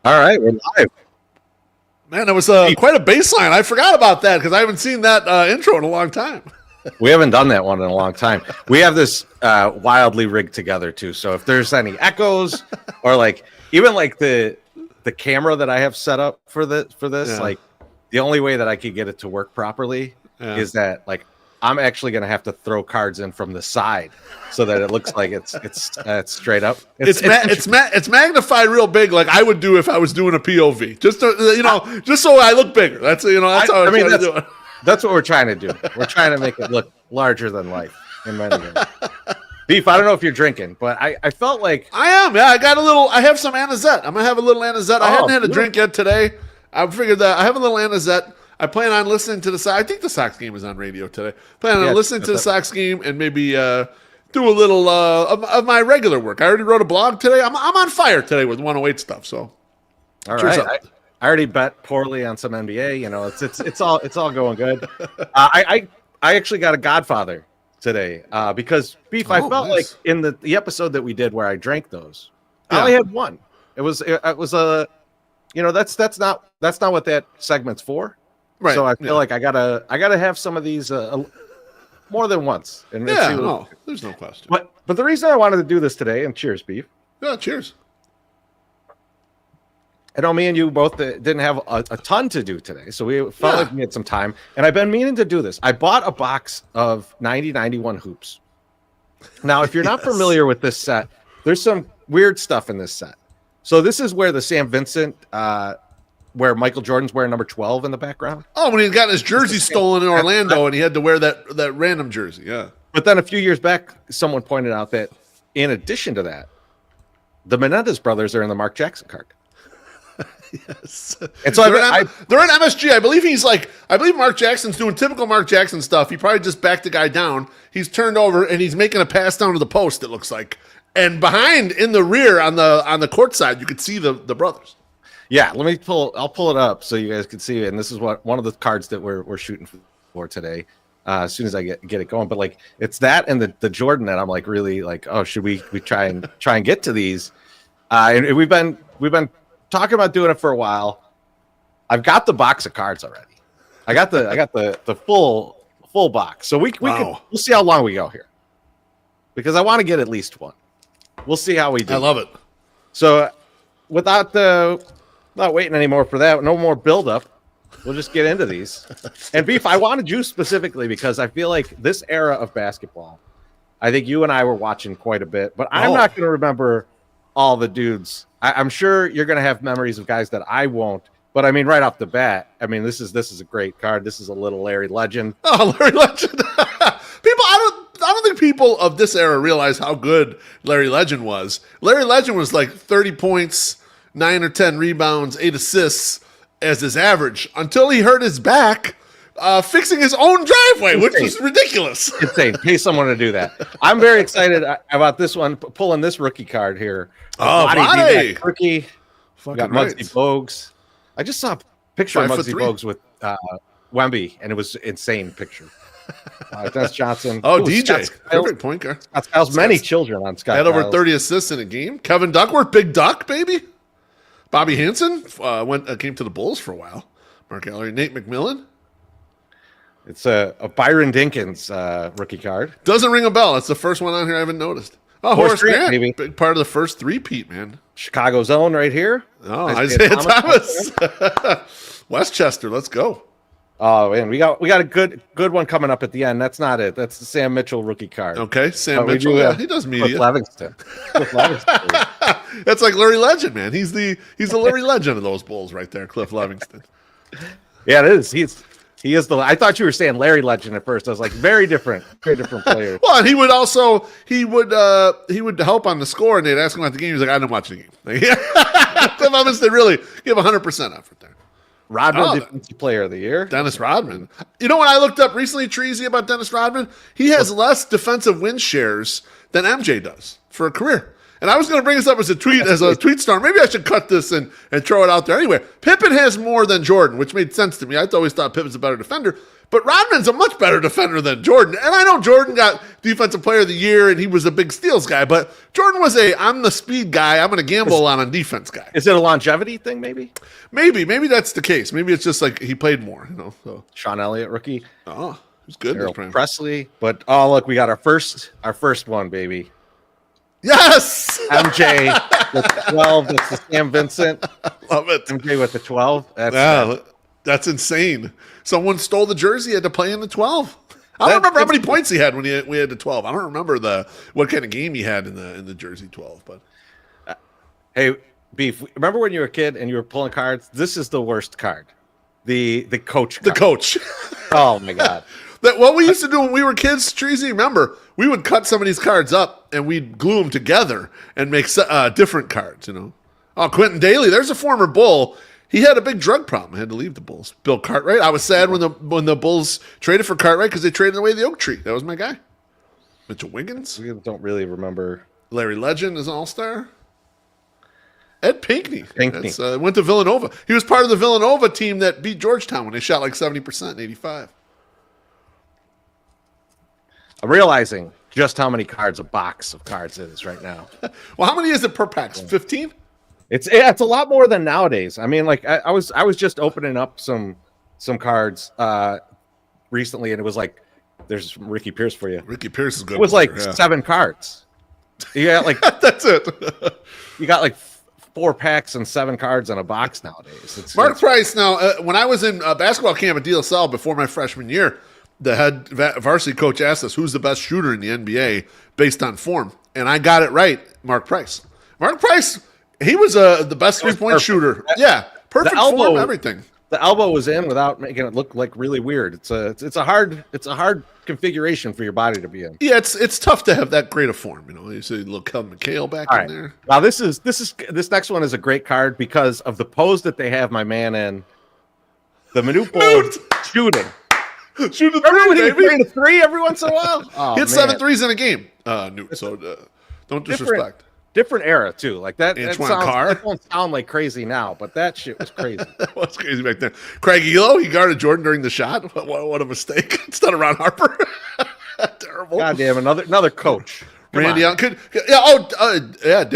All right, we're live. Man, that was quite a baseline. I forgot about that because I haven't seen that intro in a long time. We haven't done that one in a long time. We have this wildly rigged together too. So if there's any echoes or like even like the camera that I have set up for this, like the only way that I could get it to work properly is that like I'm actually going to have to throw cards in from the side so that it looks like it's straight up. It's magnified real big, like I would do if I was doing a POV, just to, just so I look bigger. That's how I mean. That's what we're trying to do. We're trying to make it look larger than life in many ways. Beef, I don't know if you're drinking, but I felt like I am. Yeah, I have some Anisette. I'm gonna have a little Anisette. I hadn't had a drink yet today. I figured that I have a little Anisette. I plan on listening to the Sox. I think the Sox game is on radio today. Plan on listening to the Sox game and maybe do a little of my regular work. I already wrote a blog today. I'm on fire today with 108 stuff. So, all right. I already bet poorly on some NBA. You know, it's all going good. I actually got a Godfather today because Beef. I felt like in the episode that we did where I drank those, I only had one. It was a, that's not what that segment's for. Right. So I feel like I gotta have some of these more than once. And there's no question. But the reason I wanted to do this today, and cheers, Beef. Yeah, cheers. I know me and you both didn't have a ton to do today, so we felt like we had some time. And I've been meaning to do this. I bought a box of 90-91 hoops. Now, if you're not familiar with this set, there's some weird stuff in this set. So this is where the Sam Vincent, where Michael Jordan's wearing number 12 in the background. Oh, when he got his jersey stolen in Orlando and he had to wear that random jersey, yeah. But then a few years back, someone pointed out that in addition to that, the Menendez brothers are in the Mark Jackson card. Yes. And so they're in MSG. I believe Mark Jackson's doing typical Mark Jackson stuff. He probably just backed the guy down. He's turned over and he's making a pass down to the post, it looks like. And behind in the rear on the court side, you could see the brothers. Yeah, I'll pull it up so you guys can see it. And this is one of the cards that we're shooting for today. As soon as I get it going. But like it's that and the Jordan that I'm like really like, oh, should we try and get to these? And we've been talking about doing it for a while. I've got the box of cards already. I got the full box. So we'll see how long we go here. Because I want to get at least one. We'll see how we do. I love it. So without not waiting anymore for that, no more buildup. We'll just get into these. And Beef, I wanted you specifically because I feel like this era of basketball, I think you and I were watching quite a bit, but I'm not going to remember all the dudes. I'm sure you're going to have memories of guys that I won't. But I mean, right off the bat, I mean, this is a great card. This is a little Larry Legend. Oh, Larry Legend. I don't think people of this era realize how good Larry Legend was. Larry Legend was like 30 points, 9 or 10 rebounds, 8 assists as his average until he hurt his back fixing his own driveway, which was ridiculous. Insane. Pay someone to do that. I'm very excited about this one, pulling this rookie card here. Vladdy. Rookie. We got Muggsy Bogues. I just saw a picture of Muggsy Bogues with Wemby, and it was an insane picture. Dennis Johnson. DJ. Perfect point guard. Scott Skiles, many children on Scott had over 30 assists in a game. Kevin Duckworth, Big Duck, baby. Bobby Hansen came to the Bulls for a while. Mark Ellery, Nate McMillan. It's a Byron Dinkins rookie card. Doesn't ring a bell. It's the first one on here I haven't noticed. Oh, Horace Grant, maybe. Big part of the first three-peat, man. Chicago's own right here. Oh, Isaiah Thomas. Westchester, let's go. Oh, and we got a good one coming up at the end. That's not it. That's the Sam Mitchell rookie card. Okay, Sam Mitchell. He does media. Cliff Livingston. That's like Larry Legend, man. He's the Larry Legend of those Bulls right there, Cliff Livingston. Yeah, it is. He is the. I thought you were saying Larry Legend at first. I was like, very different player. Well, and he would help on the score, and they'd ask him about the game. He was like, I didn't watch the game. Cliff Livingston really give 100% effort there. Rodman, Defensive Player of the Year. Dennis Rodman. You know what I looked up recently, Treasy, about Dennis Rodman? He has less defensive win shares than MJ does for a career. And I was going to bring this up as a tweet storm. Maybe I should cut this and throw it out there. Anyway, Pippen has more than Jordan, which made sense to me. I always thought Pippen's a better defender. But Rodman's a much better defender than Jordan. And I know Jordan got Defensive Player of the Year, and he was a big steals guy. But Jordan was I'm the speed guy. I'm going to gamble on defense guy. Is it a longevity thing, maybe? Maybe that's the case. Maybe it's just like he played more. So. Sean Elliott, rookie. Oh, he was good. Errol Presley. But, look, we got our first one, baby. Yes! MJ with the 12. That's the Sam Vincent. Love it. MJ with the 12. That's insane. Someone stole the jersey, had to play in the 12. I don't remember how many points he had when we had the 12. I don't remember what kind of game he had in the jersey 12. But hey, Beef, remember when you were a kid and you were pulling cards? This is the worst card. The coach card. The coach. Oh, my God. What we used to do when we were kids, Treasy, remember, we would cut some of these cards up and we'd glue them together and make different cards, Oh, Quentin Daly, there's a former Bull. He had a big drug problem. He had to leave the Bulls. Bill Cartwright. I was sad when the Bulls traded for Cartwright because they traded away the Oak Tree. That was my guy. Mitchell Wiggins. We don't really remember. Larry Legend is an all-star. Ed Pinckney. Went to Villanova. He was part of the Villanova team that beat Georgetown when they shot like 70% in 85. I'm realizing just how many cards a box of cards is right now. Well, how many is it per pack? 15? It's a lot more than nowadays. I mean, like I was just opening up some cards recently, and it was like, there's Ricky Pierce for you. Ricky Pierce is good. It was like 7 cards. You got like that's it. You got like 4 packs and 7 cards in a box nowadays. Mark Price. Now, when I was in basketball camp at DSL before my freshman year, the head varsity coach asked us who's the best shooter in the NBA based on form, and I got it right. Mark Price. Mark Price. He was the best 3-point shooter. Perfect form, everything. The elbow was in without making it look like really weird. It's a hard configuration for your body to be in. Yeah, it's tough to have that great a form. You see little Kevin McHale back in there. Now this next one is a great card because of the pose that they have my man in. The Manute Bol shooting. Shoot a three, baby. He played a 3 every once in a while. Oh, he hit 7 threes in a game. Newt. So don't disrespect. Different era too, like that. That Carr. won't sound like crazy now, but that shit was crazy. That was crazy back then. Craig Elo, he guarded Jordan during the shot. What a mistake! Instead of Ron Harper. Terrible. Goddamn, another coach. Randy Allen. Dick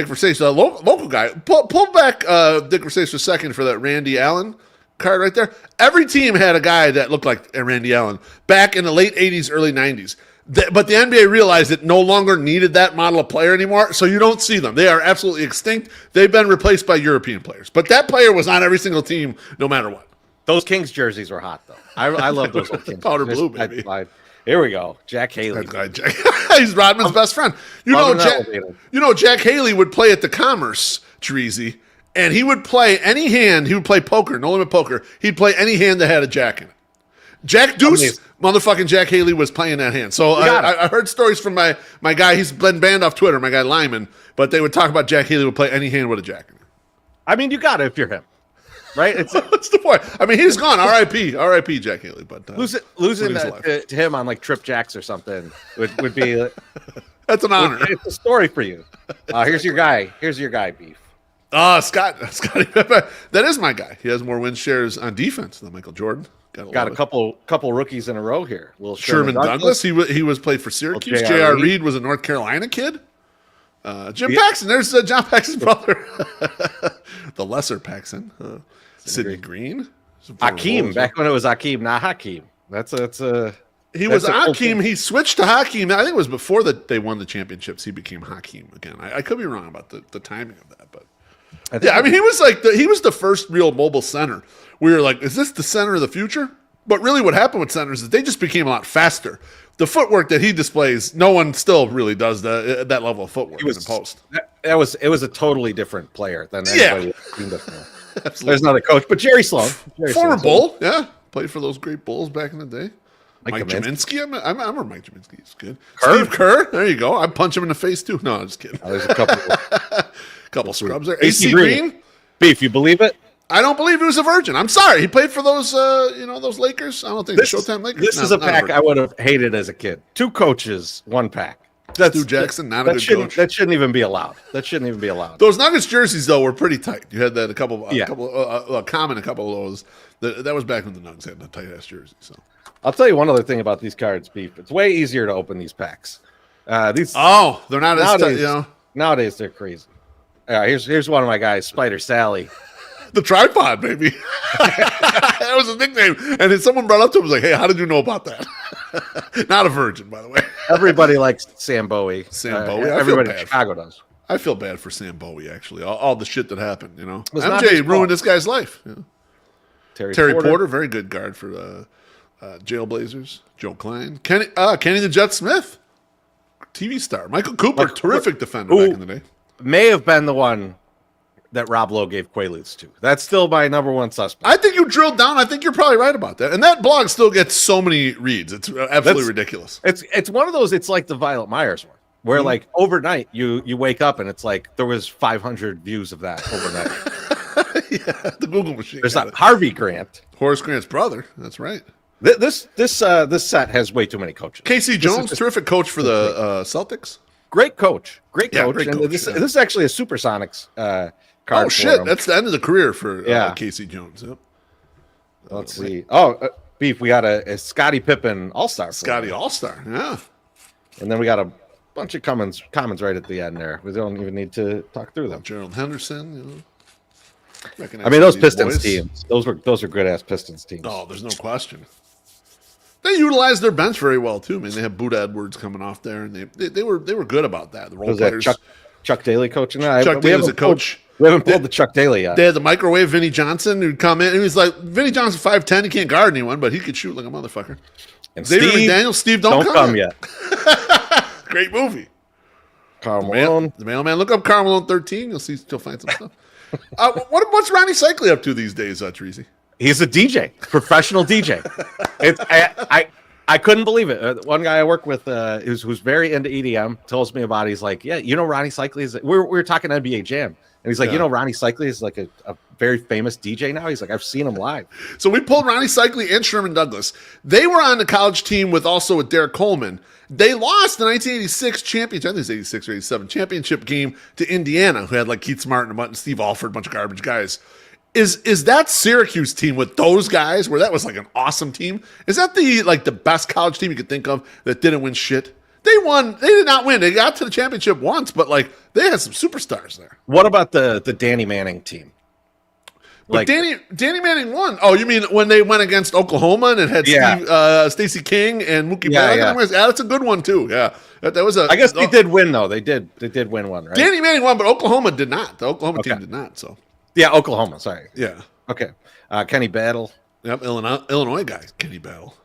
Versace, local guy. Pull back Dick Versace for a second for that Randy Allen card right there. Every team had a guy that looked like Randy Allen back in the late 80s, early 90s. But the NBA realized it no longer needed that model of player anymore, so you don't see them. They are absolutely extinct. They've been replaced by European players. But that player was on every single team, no matter what. Those Kings jerseys were hot, though. I love those old Kings. Powder blue, baby. Here we go. Jack Haley. He's Rodman's best friend. Jack Haley would play at the Commerce, Treasy, and he would play any hand. He would play poker, no limit poker. He'd play any hand that had a jack in it. Jack Deuce, motherfucking Jack Haley was playing that hand. So I heard stories from my guy. He's been banned off Twitter, my guy Lyman. But they would talk about Jack Haley would play any hand with a jack in it. I mean, you got it if you're him, right? What's the point? I mean, he's gone. R.I.P. Jack Haley. But losing to him on like Trip Jacks or something would be that's an honor. It's a story for you. Here's your guy. Here's your guy, Beef. Scotty Pepper. That is my guy. He has more win shares on defense than Michael Jordan. Got a couple rookies in a row here. Little Sherman Douglas. He was played for Syracuse. J.R. Reed was a North Carolina kid. Jim Paxson. There's John Paxson's brother. The lesser Paxson. Sidney Green. Hakeem. Back when it was Hakeem, not Hakeem. He was Hakeem. He switched to Hakeem. I think it was before they won the championships. He became Hakeem again. I could be wrong about the timing of that, but he was the first real mobile center. We were like, is this the center of the future? But really what happened with centers is they just became a lot faster. The footwork that he displays, no one still really does that level of footwork in the post. It was a totally different player than anybody seen before. Absolutely. There's another coach, but Jerry Sloan. Former Bull, played for those great Bulls back in the day. Mike Jaminski. I remember Mike Jaminski. He's good. Steve Kerr. There you go. I'd punch him in the face too. No, I'm just kidding. There's a couple scrubs there. AC Green. Beef, you believe it? I don't believe he was a virgin. I'm sorry. He played for those, those Lakers. I don't think the Showtime Lakers. This is a pack I would have hated as a kid. 2 coaches, 1 pack. Stu Jackson, not a good coach. That shouldn't even be allowed. That shouldn't even be allowed. Those Nuggets jerseys, though, were pretty tight. You had that a couple of those. That was back when the Nuggets had the tight-ass jersey. So I'll tell you one other thing about these cards, Beef. It's way easier to open these packs. They're not nowadays, as nowadays they're crazy. Here's one of my guys, Spider Sally. The tripod, baby. That was his nickname. And then someone brought up to him, was like, hey, how did you know about that? Not a virgin, by the way. Everybody likes Sam Bowie. Sam Bowie. Everybody in Chicago does. I feel bad for Sam Bowie, actually. All the shit that happened, you know. MJ ruined this guy's life. You know? Terry Porter, very good guard for the Jailblazers. Joe Klein. Kenny the Jet Smith, TV star. Michael Cooper, terrific defender back in the day. May have been the one that Rob Lowe gave Quaaludes to. That's still my number one suspect. I think you drilled down. I think you're probably right about that. And that blog still gets so many reads. It's absolutely ridiculous. It's one of those, it's like the Violet Myers one, where like overnight you wake up and it's like there was 500 views of that overnight. Yeah, the Google machine. There's not Harvey Grant. Horace Grant's brother. That's right. This set has way too many coaches. Casey Jones, terrific coach for the Celtics. Great coach. Great coach. Great and coach, this is actually a Supersonics card. Oh, shit. That's the end of the career for Casey Jones. Yep. Let's see. Oh, Beef, we got a Scottie Pippen All-Star. Scottie All-Star, yeah. And then we got a bunch of commons right at the end there. We don't even need to talk through them. Gerald Henderson, you know. I mean, those Pistons teams, those are good-ass Pistons teams. Oh, there's no question. They utilized their bench very well too. I mean, they have Boot Edwards coming off there, and they were good about that. The role players. Chuck Daly coaching that. Chuck Daly's a coach. We haven't pulled the Chuck Daly yet. They had the microwave Vinny Johnson who'd come in, and he was like, Vinny Johnson 5'10", he can't guard anyone, but he could shoot like a motherfucker. And Xavier McDaniel, Steve, don't come yet. Great movie. Karl Malone. The Mailman. Look up Karl Malone 13. You'll find some stuff. What's Ronnie Cycli up to these days, Treasy? He's a DJ, professional DJ. I couldn't believe it. One guy I work with who's very into EDM tells me about it. He's like, yeah, you know Ronnie Cycli is. We were talking NBA Jam, and he's like, you know Ronnie Cycli is like a very famous DJ now. He's like, I've seen him live. So we pulled Ronnie Cycli and Sherman Douglas. They were on the college team with Derek Coleman. They lost the 1986 championship, I think it was 86 or 87 championship game to Indiana, who had like Keith Smart and Steve Alford, a bunch of garbage guys. Is that Syracuse team with those guys, where that was like an awesome team? Is that the best college team you could think of that didn't win shit? They won. They did not win. They got to the championship once, but like they had some superstars there. What about the Danny Manning team? But Danny Manning won. Oh, you mean when they went against Oklahoma and it had Stacey King and Mookie Betts? Yeah, that's a good one too. Yeah, that was a. I guess they did win though. They did win one, right? Danny Manning won, but Oklahoma did not. The Oklahoma team did not. So. Yeah, Oklahoma. Sorry. Yeah. Okay. Kenny Battle. Yep, Illinois guy, Kenny Battle.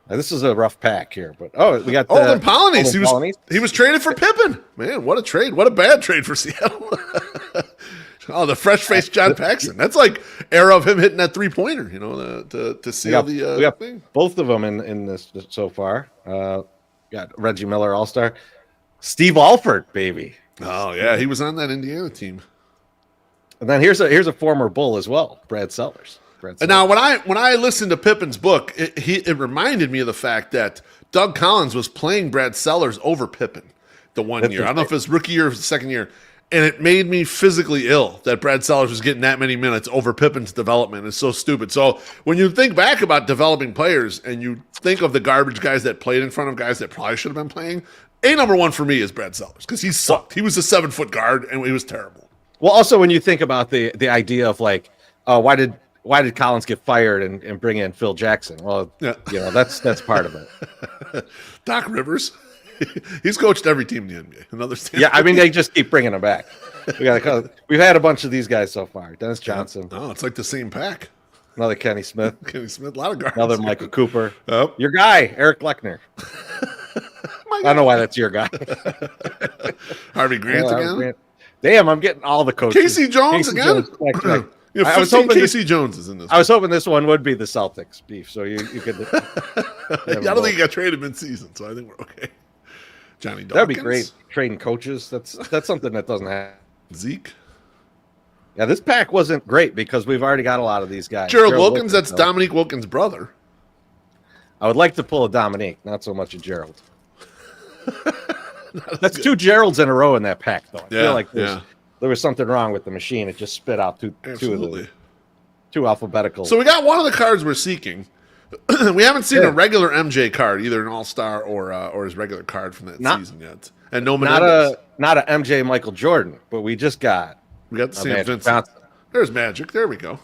Now, this is a rough pack here, but we got then Polynice. He was traded for Pippen. Man, what a trade! What a bad trade for Seattle. The fresh-faced John Paxson. That's like era of him hitting that 3-pointer. You know, to seal we got thing. Both of them in this so far. Got Reggie Miller All-Star, Steve Alford, baby. Oh yeah, he was on that Indiana team. And then here's a former Bull as well, Brad Sellers. And now when I listened to Pippen's book, it reminded me of the fact that Doug Collins was playing Brad Sellers over Pippen the one year. I don't know if it's rookie year or second year. And it made me physically ill that Brad Sellers was getting that many minutes over Pippen's development. It's so stupid. So when you think back about developing players and you think of the garbage guys that played in front of guys that probably should have been playing, number one for me is Brad Sellers because he sucked. He was a 7-foot guard and he was terrible. Well, also when you think about the idea of like, why did Collins get fired and bring in Phil Jackson? Well, that's part of it. Doc Rivers, he's coached every team in the NBA. Another yeah, I mean they just keep bringing him back. We've had a bunch of these guys so far. Dennis Johnson. Oh, it's like the same pack. Another Kenny Smith. A lot of guards. Another Michael Cooper. Yep. Your guy, Eric Lechner. I don't know why that's your guy. Harvey Grant again. Grant. Damn, I'm getting all the coaches. Casey Jones again. I was hoping Casey Jones is in this. I was hoping this one would be the Celtics beef, so you could. I don't think he got traded mid-season, so I think we're okay. Johnny Dawkins. That'd be great. Trading coaches. That's something that doesn't happen. Zeke. Yeah, this pack wasn't great because we've already got a lot of these guys. Gerald Wilkins, that's Dominique Wilkins' brother. I would like to pull a Dominique, not so much a Gerald. That's two Geralds in a row in that pack, though. I feel like there was something wrong with the machine. It just spit out two alphabetical. So we got one of the cards we're seeking. We haven't seen a regular MJ card, either an All-Star or his regular card from that season yet. And no Menendez. Not a MJ Michael Jordan, but we got the St. Vincent. There's Magic. There we go.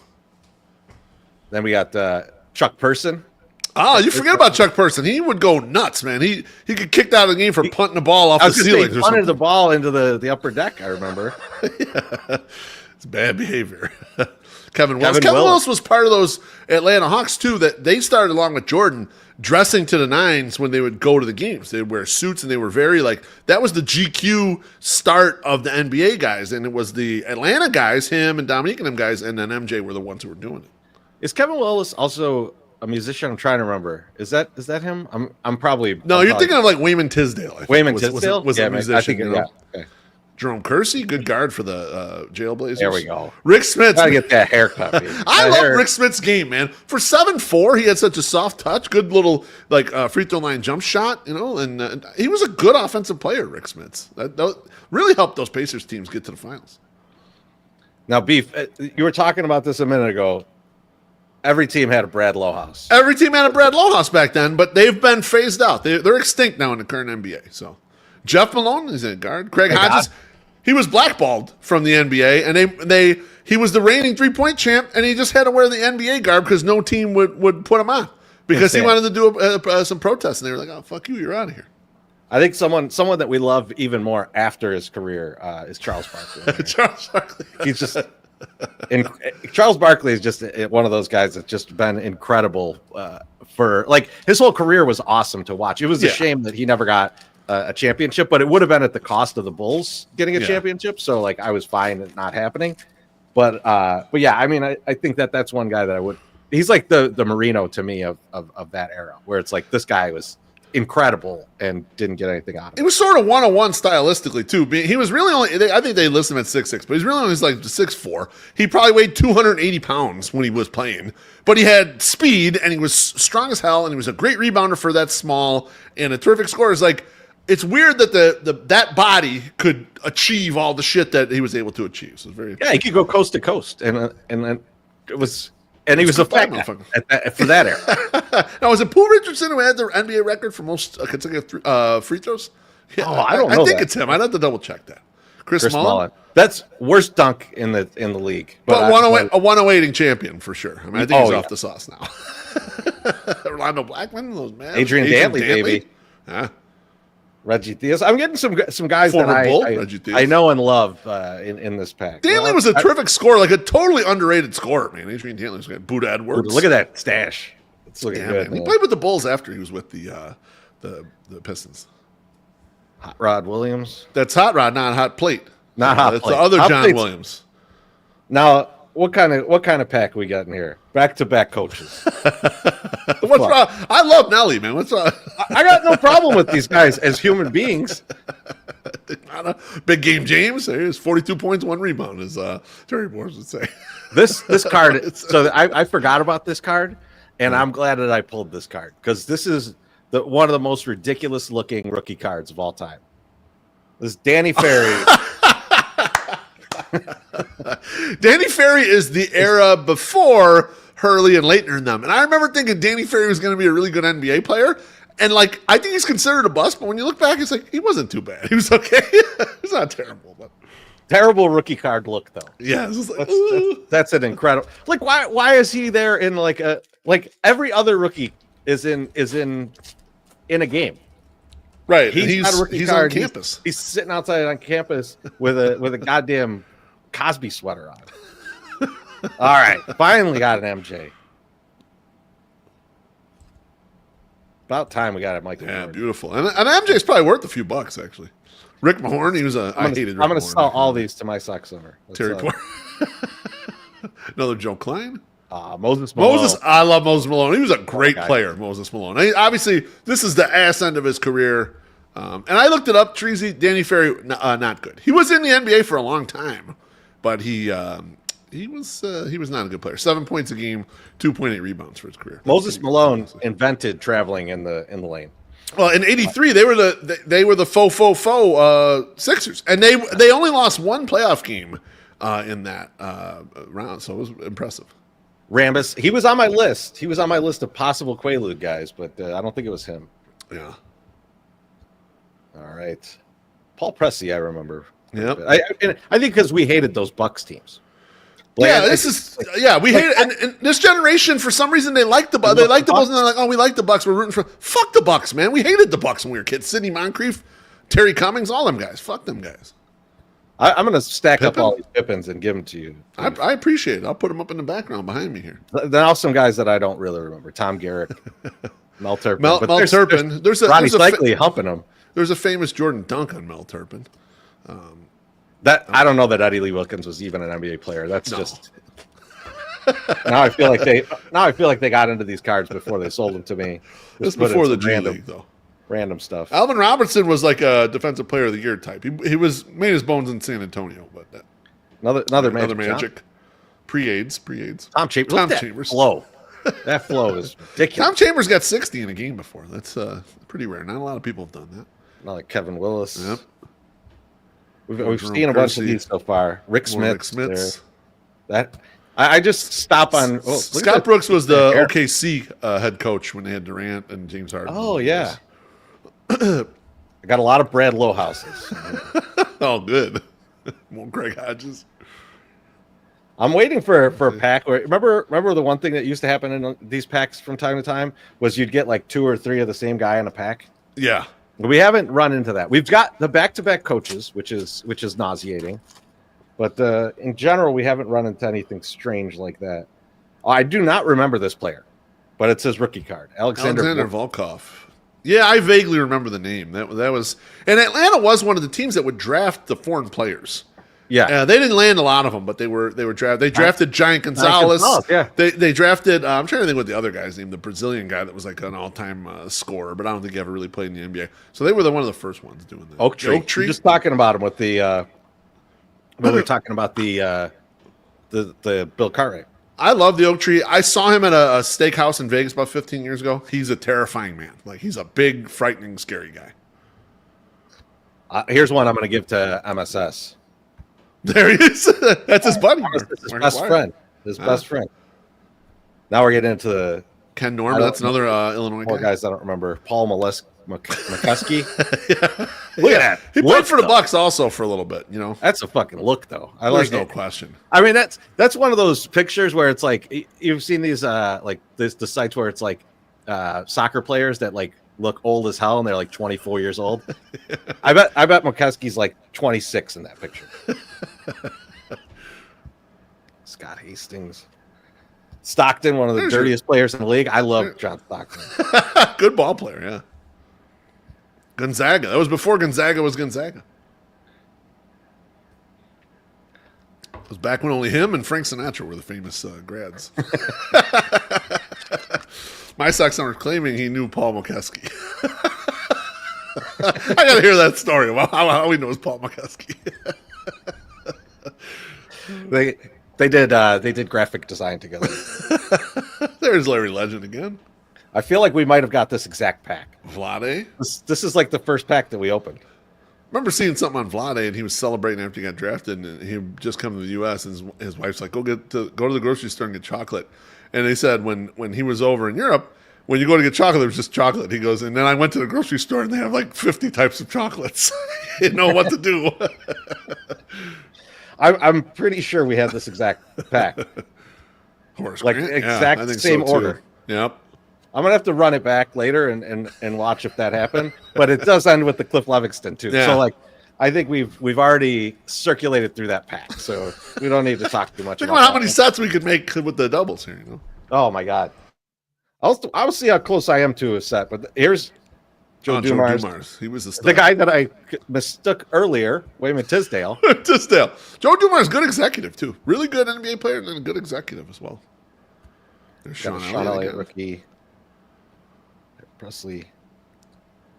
Then we got Chuck Person. Oh, you forget about Chuck Person. He would go nuts, man. He could kick out of the game for punting the ball off the ceiling. He punted the ball into the upper deck, I remember. It's bad behavior. Kevin Willis was part of those Atlanta Hawks, too, that they started along with Jordan dressing to the nines when they would go to the games. They'd wear suits, and they were very, that was the GQ start of the NBA guys, and it was the Atlanta guys, him and Dominique and them guys, and then MJ were the ones who were doing it. Is Kevin Willis also a musician? I'm trying to remember. Is that him? I'm probably... No, you're thinking of Wayman Tisdale. Wayman Tisdale? Was a musician, I think, Okay. Jerome Kersey, good guard for the Jailblazers. There we go. Rick Smith. Gotta get that haircut. I love Rick Smith's game, man. For 7'4", he had such a soft touch, good little free throw line jump shot, and he was a good offensive player, Rick Smith. That really helped those Pacers teams get to the finals. Now, Beef, you were talking about this a minute ago. Every team had a Brad Lohaus. Every team had a Brad Lohaus back then, but they've been phased out. They're extinct now in the current NBA. So, Jeff Malone is a guard. Craig Hodges, he was blackballed from the NBA, and he was the reigning 3-point champ, and he just had to wear the NBA garb because no team would put him on because he wanted to do some protests, and they were like, "Oh, fuck you, you're out of here." I think someone that we love even more after his career is Charles Barkley. Charles Barkley. He's just. Charles Barkley is just one of those guys that's just been incredible for his whole career was awesome to watch. It was a shame that he never got a championship, but it would have been at the cost of the Bulls getting a championship. So I was fine it not happening. But yeah, I mean, I think that's one guy that I would. He's like the Marino to me of that era, where it's this guy was incredible and didn't get anything out of it. It was sort of 101 stylistically too. He was really only, I think they listed him at 6'6", but he's really only 6'4". He probably weighed 280 pounds when he was playing, but he had speed and he was strong as hell and he was a great rebounder for that small and a terrific scorer. It's weird that that body could achieve all the shit that he was able to achieve. So it's very he could go coast to coast and it was. And he was a fat guy for that era. Now, was it Poole Richardson who had the NBA record for most consecutive free throws? Yeah, I don't know. I think it's him. I'd have to double check that. Chris Mullin. That's worst dunk in the league. But a 108ing champion for sure. I mean, I think he's off the sauce now. Rolando Blackman, those man. Adrian Dantley, baby. Yeah. Reggie Theus. I'm getting some guys that I know and love in this pack. Dantley was a terrific scorer, a totally underrated scorer, man. Adrian Dantley was good. Buda Edwards. Look at that stash. It's looking good. Man. He played with the Bulls after he was with the Pistons. Hot Rod Williams. That's Hot Rod, not Hot Plate. Not Hot That's Plate. The other John Williams. Now, what kind of pack we got in here? Back-to-back coaches. What's wrong? I love Nelly, man. What's wrong? I got no problem with these guys as human beings. Big game James. There's 42 points, 1 rebound, as Terry Morris would say. This card. So I forgot about this card, and I'm glad that I pulled this card because this is one of the most ridiculous looking rookie cards of all time. This is Danny Ferry. Danny Ferry is the era before Hurley and Leitner and them. And I remember thinking Danny Ferry was going to be a really good NBA player. And I think he's considered a bust, but when you look back, it's he wasn't too bad. He was okay. He's not terrible, but terrible rookie card look though. Yeah, that's an incredible. Why is he there in every other rookie is in a game? Right. He's on campus. He's sitting outside on campus with a goddamn Cosby sweater on. All right, finally got an MJ. About time we got it, Michael. Yeah, beautiful. And MJ's probably worth a few bucks, actually. Rick Mahorn, he was I hated Rick I'm going to sell all these to my sock center. Terry Clark. Another Joe Klein. Moses Malone. I love Moses Malone. He was a great player, Moses Malone. Obviously, this is the ass end of his career. And I looked it up, Treasy. Danny Ferry, not good. He was in the NBA for a long time, but he was not a good player. 7 points a game, 2.8 rebounds for his career. Moses Malone invented traveling in the lane. Well, in '83, they were the faux Sixers, and they only lost one playoff game in that round, so it was impressive. Rambus, he was on my list. He was on my list of possible Quaalude guys, but I don't think it was him. Yeah. All right. Paul Pressey, I remember. Yep. I think because we hated those Bucks teams. We hate it. And this generation, for some reason, they like the Bucks. They like the Bulls, and they're like, oh, we like the Bucks. We're rooting for. Fuck the Bucks, man. We hated the Bucks when we were kids. Sidney Moncrief, Terry Cummings, all them guys. Fuck them guys. I'm going to stack up all these Pippins and give them to you. I appreciate it. I'll put them up in the background behind me here. Then also some guys that I don't really remember. Tom Garrick, Mel Turpin. Mel Turpin. There's Ronnie Cycli humping him. There's a famous Jordan dunk on Mel Turpin. I don't know that Eddie Lee Wilkins was even an NBA player. That's just. Now I feel like they got into these cards before they sold them to me. This before the G League, though. Random stuff. Alvin Robertson was like a defensive player of the year type. He was made his bones in San Antonio, but another Magic. Pre-AIDS. Tom Chambers. That flow is ridiculous. Tom Chambers got 60 in a game before. That's pretty rare. Not a lot of people have done that. Not like Kevin Willis. Yep. We've seen a bunch of these so far. Rick Smits. I just stop on. Oh, Scott Brooks was the OKC head coach when they had Durant and James Harden. Oh yeah. I got a lot of Brad Lowe houses. Oh, good. More Greg Hodges. I'm waiting for a pack. Remember the one thing that used to happen in these packs from time to time was you'd get like 2 or 3 of the same guy in a pack. Yeah. We haven't run into that. We've got the back-to-back coaches, which is nauseating. But in general, we haven't run into anything strange like that. I do not remember this player, but it's his rookie card, Alexander Volkov. Yeah, I vaguely remember the name. That was, and Atlanta was one of the teams that would draft the foreign players. Yeah, they didn't land a lot of them, but they drafted. They drafted Giant Gonzalez. Yeah, they drafted. I'm trying to think what the other guy's name. The Brazilian guy that was like an all-time scorer, but I don't think he ever really played in the NBA. So they were one of the first ones doing that. Oak Tree. We're just talking about him with the. When we were talking about the Bill Cartwright. I love the Oak Tree. I saw him at a steakhouse in Vegas about 15 years ago. He's a terrifying man. Like, he's a big, frightening, scary guy. Here's one I'm going to give to MSS. There he is. That's his buddy. His best friend. Best friend. Now we're getting into the Ken Norman. That's another Illinois guy. Guys I don't remember. Paul McCuskey. Yeah. Look at that. He played for the Bucks also for a little bit, you know. That's a fucking look, though. There's no question. I mean, that's one of those pictures where it's like you've seen these the sites where it's like soccer players that like look old as hell and they're like 24 years old. I bet McCuskey's like 26 in that picture. Scott Hastings. Stockton, one of the dirtiest players in the league. I love John Stockton. Good ball player, yeah. Gonzaga. That was before Gonzaga was Gonzaga. It was back when only him and Frank Sinatra were the famous grads. My Sox owner claiming he knew Paul McCuskey. I got to hear that story about how he knows Paul McCuskey. They did graphic design together. There's Larry Legend again. I feel like we might have got this exact pack. Vlade? This is like the first pack that we opened. I remember seeing something on Vlade, and he was celebrating after he got drafted, and he had just come to the U.S., and his wife's like, go to the grocery store and get chocolate. And they said when he was over in Europe, when you go to get chocolate, there was just chocolate. He goes, and then I went to the grocery store, and they have like 50 types of chocolates. You know what to do. I'm pretty sure we had this exact pack. Exact same order. Yep. I'm gonna have to run it back later and watch if that happened. But it does end with the Cliff Livingston too. Yeah. So I think we've already circulated through that pack, so we don't need to talk too much. Think about how many sets we could make with the doubles here. You know? Oh my God. I'll see how close I am to a set. But here's Joe Dumars. He was the guy that I mistook earlier. Wayman Tisdale. Joe Dumars, good executive too. Really good NBA player and then a good executive as well. There's Sean Elliott, rookie. Presley.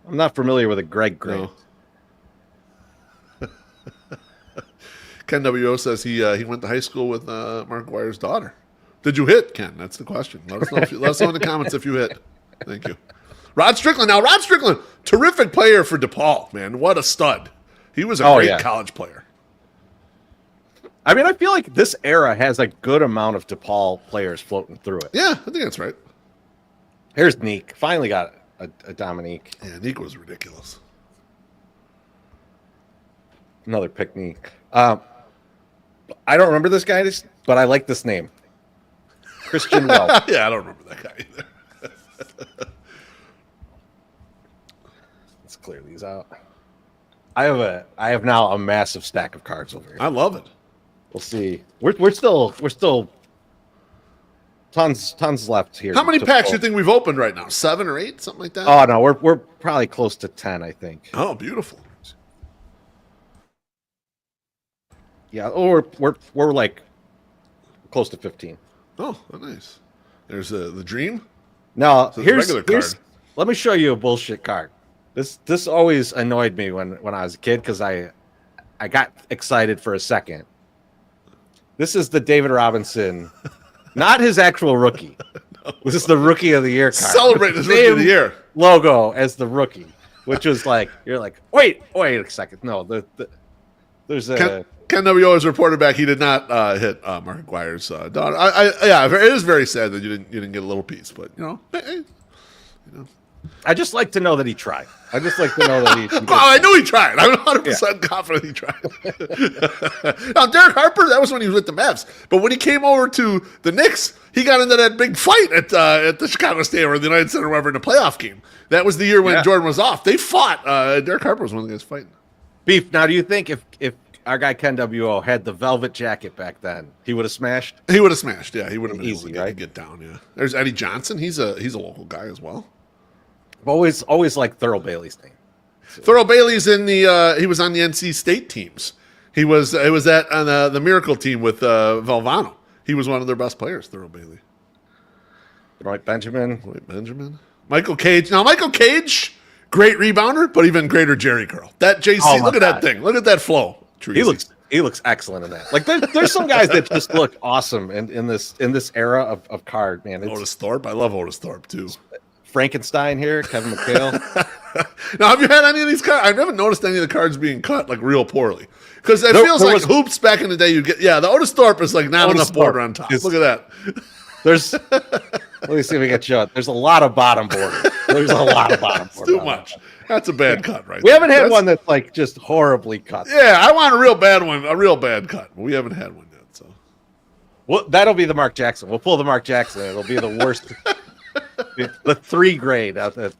I'm not familiar with a Greg Gray. No. Ken W.O. says he went to high school with Mark Guire's daughter. Did you hit, Ken? That's the question. Let us know in the comments if you hit. Thank you. Rod Strickland. Now, Rod Strickland, terrific player for DePaul, man. What a stud. He was a great college player. I mean, I feel like this era has a good amount of DePaul players floating through it. Yeah, I think that's right. Here's Neek. Finally got a Dominique. Yeah, Neek was ridiculous. Another pick Neek. I don't remember this guy, but I like this name. Christian Welch. Yeah, I don't remember that guy either. Let's clear these out. I have now a massive stack of cards over here. I love it. We'll see. We're still tons left here. How many packs do you think we've opened right now? 7 or 8, something like that? Oh no, we're probably close to 10, I think. Oh, beautiful. Yeah, or we're like close to 15. Oh, nice. There's the dream. Now So here's regular card. let me show you a bullshit card. This always annoyed me when I was a kid because I got excited for a second. This is the David Robinson, not his actual rookie. No. This is the Rookie of the Year card. Celebrate this Rookie of the Year logo as the rookie, which was like you're like wait a second. No, there's a. Ken W. has reported back he did not hit Mark McGuire's daughter. Yeah, it is very sad that you didn't get a little piece, but I just like to know that he tried. I just like to know that he. I knew he tried. I'm 100% confident he tried. Now, Derek Harper, that was when he was with the Mavs. But when he came over to the Knicks, he got into that big fight at the Chicago Stadium or the United Center, or whatever, in a playoff game. That was the year when Jordan was off. They fought. Derek Harper was one of the guys fighting. Beef. Now, do you think if our guy Ken W.O. had the velvet jacket back then, he would have smashed? He would have smashed. Yeah, he would have been easy, able to get down. Yeah. There's Eddie Johnson. He's a local guy as well. I've always liked Thurl Bailey's name. Thurl Bailey's in the. He was on the NC State teams. It was that on the Miracle team with Valvano. He was one of their best players. Thurl Bailey. Dwight Benjamin. Michael Cage. Now Michael Cage, great rebounder, but even greater Jerry curl. That JC. Look at that thing. Look at that flow. Treasy. He looks excellent in that. Like there's some guys that just look awesome in this era of card, man. Otis Thorpe. I love Otis Thorpe too. Frankenstein here, Kevin McHale. Now, have you had any of these cards? I've never noticed any of the cards being cut like real poorly because it feels like hoops back in the day. You get the Otis Thorpe is like not enough border on top. Look at that. There's. Let me see if we get you. There's a lot of bottom border. There's a lot of bottom border. Too much. That's a bad cut, right? We haven't had one that's like just horribly cut. Yeah, I want a real bad one, a real bad cut. We haven't had one yet, so. Well, that'll be the Mark Jackson. We'll pull the Mark Jackson. It'll be the worst. The 3 grade out the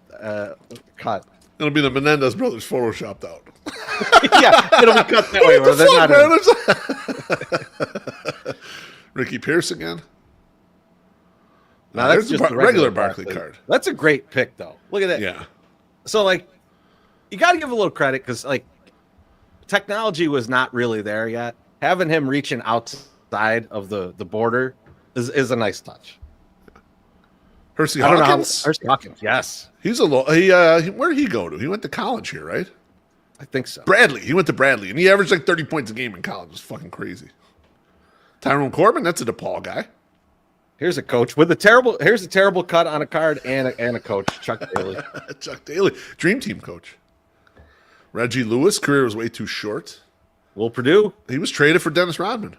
cut. It'll be the Menendez brothers photoshopped out. Yeah, it'll be cut that way. Ricky Pierce again. Now that's just a regular Barkley card. That's a great pick, though. Look at that. Yeah. So, like, you got to give a little credit because, like, technology was not really there yet. Having him reaching outside of the border is a nice touch. Hersey Hawkins? Hersey Hawkins, yes. He's where did he go to? He went to college here, right? I think so. Bradley. He went to Bradley, and he averaged like 30 points a game in college. It was fucking crazy. Tyrone Corbin, that's a DePaul guy. Here's a coach with here's a terrible cut on a card and a coach, Chuck Daly. Chuck Daly, Dream Team coach. Reggie Lewis, career was way too short. Will Purdue. He was traded for Dennis Rodman.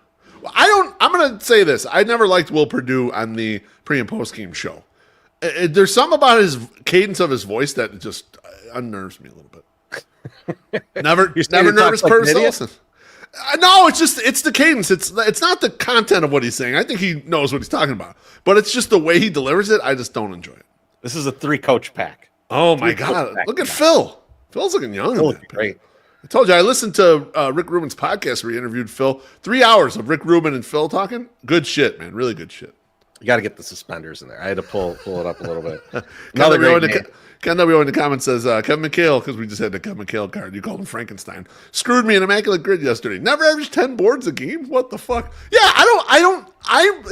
I'm going to say this. I never liked Will Purdue on the pre and post game show. There's something about his cadence of his voice that just unnerves me a little bit. Never nervous person. No, it's the cadence. It's not the content of what he's saying. I think he knows what he's talking about, but it's just the way he delivers it. I just don't enjoy it. This is a 3-coach pack. Oh my God! Look at Phil. Phil's looking young. Phil looking great. I told you I listened to Rick Rubin's podcast where he interviewed Phil. 3 hours of Rick Rubin and Phil talking. Good shit, man. Really good shit. You got to get the suspenders in there. I had to pull it up a little bit. Ken W in the comments says, Kevin McHale, because we just had the Kevin McHale card. You called him Frankenstein. Screwed me in Immaculate Grid yesterday. Never averaged 10 boards a game? What the fuck? Yeah,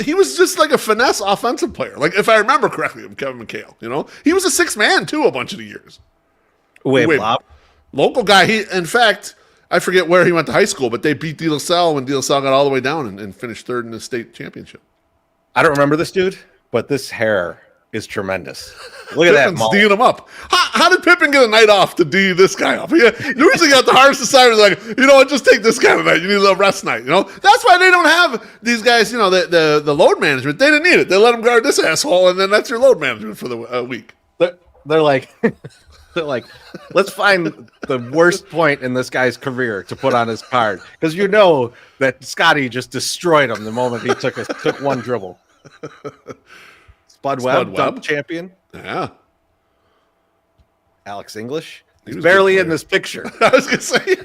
he was just like a finesse offensive player. Like, if I remember correctly, of Kevin McHale, He was a 6 man, too, a bunch of the years. Wait, local guy. In fact, I forget where he went to high school, but they beat De La Salle when De La Salle got all the way down and finished third in the state championship. I don't remember this dude, but this hair is tremendous. Look at that. Pippen's D'ing him up. How did Pippen get a night off to D this guy up? He usually got the hardest assignment. Like, you know what? Just take this guy tonight. You need a little rest night. You know, that's why they don't have these guys. You know, the load management. They didn't need it. They let him guard this asshole, and then that's your load management for the week. They're like, let's find the worst point in this guy's career to put on his card, because you know that Scotty just destroyed him the moment he took one dribble. Spud Webb, dunk champion. Yeah. Alex English. He's barely in this picture. I was going to say.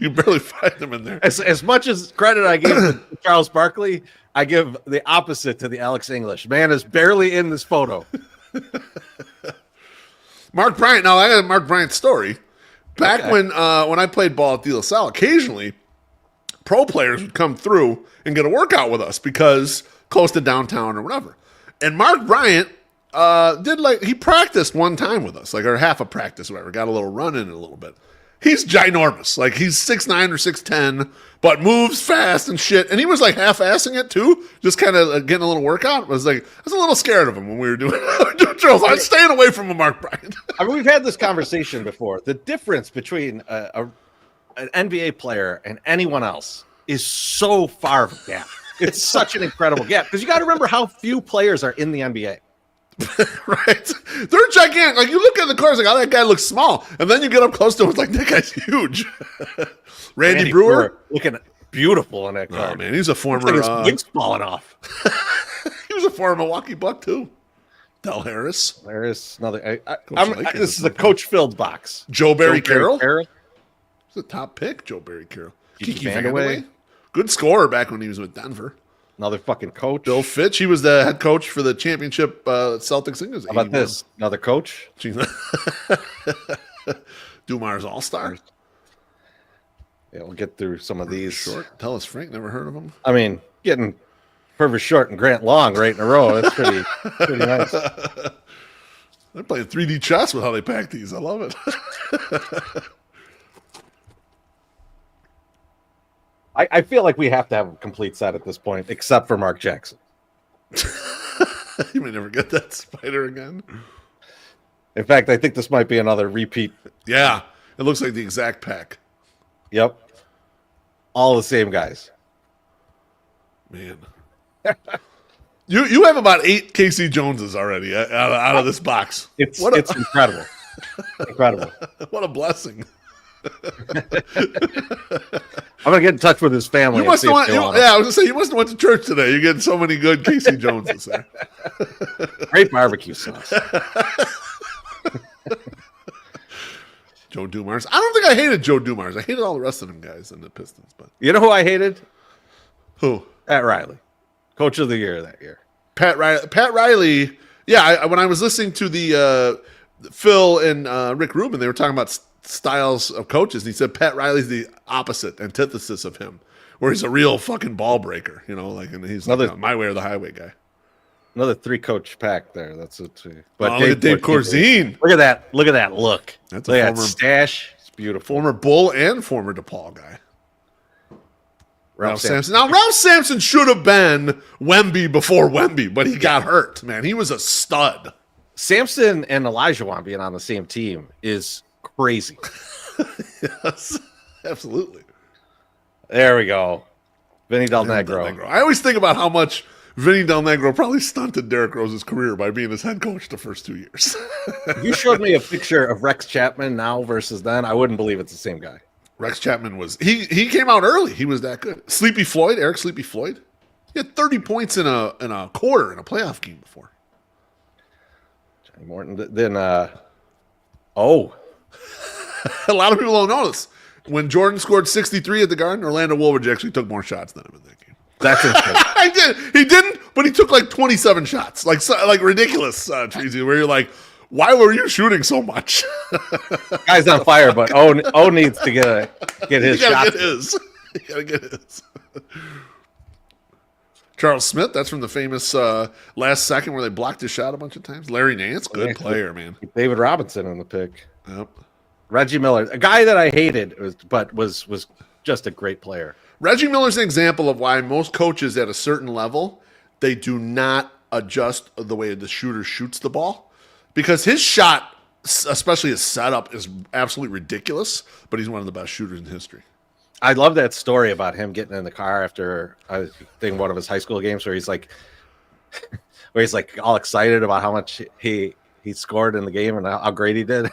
You barely find him in there. As much as credit I give to Charles Barkley, I give the opposite to the Alex English. Man is barely in this photo. Mark Bryant. Now, I got a Mark Bryant story. Back when I played ball at De La Salle, occasionally pro players would come through and get a workout with us because close to downtown or whatever. And Mark Bryant he practiced one time with us, or half a practice or whatever, got a little run in it a little bit. He's ginormous. Like, he's 6'9" or 6'10", but moves fast and shit. And he was half-assing it too, just kind of getting a little workout. I was a little scared of him when we were doing drills. I was staying away from Mark Bryant. I mean, we've had this conversation before. The difference between an NBA player and anyone else is so far of a gap. It's such an incredible gap, because you got to remember how few players are in the NBA. Right? They're gigantic. Like, you look at the cars, like, oh, that guy looks small. And then you get up close to him, it's like, that guy's huge. Randy Brewer looking beautiful in that car. Oh, man, he's a former... His wig's falling off. He was a former Milwaukee Buck, too. Del Harris. Another... this is a Coach Fields box. Joe Barry Carroll. He's a top pick, Joe Barry Carroll. Kiki Vandeweghe. Good scorer back when he was with Denver. Another fucking coach. Bill Fitch. He was the head coach for the championship Celtics. How about this? Another coach. Dumar's All-Star. Yeah, we'll get through some of these. Short. Tell us, Frank. Never heard of him. I mean, getting Purvis Short and Grant Long right in a row. That's pretty nice. They're playing 3D chess with how they pack these. I love it. I feel like we have to have a complete set at this point, except for Mark Jackson. You may never get that spider again. In fact, I think this might be another repeat. Yeah, it looks like the exact pack. Yep. All the same guys. Man. You have about 8 Casey Joneses already out of this box. It's incredible. Incredible. What a blessing. I'm gonna get in touch with his family. I was gonna say, you must have went to church today. You're getting so many good Casey Joneses there. Great barbecue sauce. Joe Dumars. I don't think I hated Joe Dumars. I hated all the rest of them guys in the Pistons. But you know who I hated? Who? Pat Riley, Coach of the Year that year. Pat Riley. Yeah, when I was listening to the Phil and Rick Rubin, they were talking about styles of coaches. And he said Pat Riley's the opposite, antithesis of him, where he's a real fucking ball breaker, and he's my way or the highway guy. Another 3-coach pack there. That's it too. But look at Dave Corzine. Look at that. Look at that look. That's look at that stash. It's beautiful. Former Bull and former DePaul guy. Ralph Sampson. Now, Ralph Sampson should have been Wemby before Wemby, but he got hurt, man. He was a stud. Sampson and Elijah Wan being on the same team is crazy. Yes, absolutely. There we go. Vinny Del Negro. I always think about how much Vinny Del Negro probably stunted Derrick Rose's career by being his head coach the first 2 years. If you showed me a picture of Rex Chapman now versus then, I wouldn't believe it's the same guy. Rex Chapman was he came out early. He was that good. Sleepy Floyd, Eric Sleepy Floyd. He had 30 points in a quarter in a playoff game before. Johnny Morton. Then a lot of people don't know this. When Jordan scored 63 at the Garden, Orlando Woolridge actually took more shots than him in that game. That's interesting. He didn't, but he took like 27 shots, like ridiculous, Treasy, where you're like, why were you shooting so much? Guy's on fire, but O needs to get his shot. He gotta get his. Charles Smith, that's from the famous last second where they blocked his shot a bunch of times. Larry Nance, good player, man. David Robinson in the pick. Yep. Reggie Miller, a guy that I hated, but was just a great player. Reggie Miller's an example of why most coaches at a certain level, they do not adjust the way the shooter shoots the ball because his shot, especially his setup, is absolutely ridiculous. But he's one of the best shooters in history. I love that story about him getting in the car after I think one of his high school games where he's like all excited about how much he scored in the game and how great he did,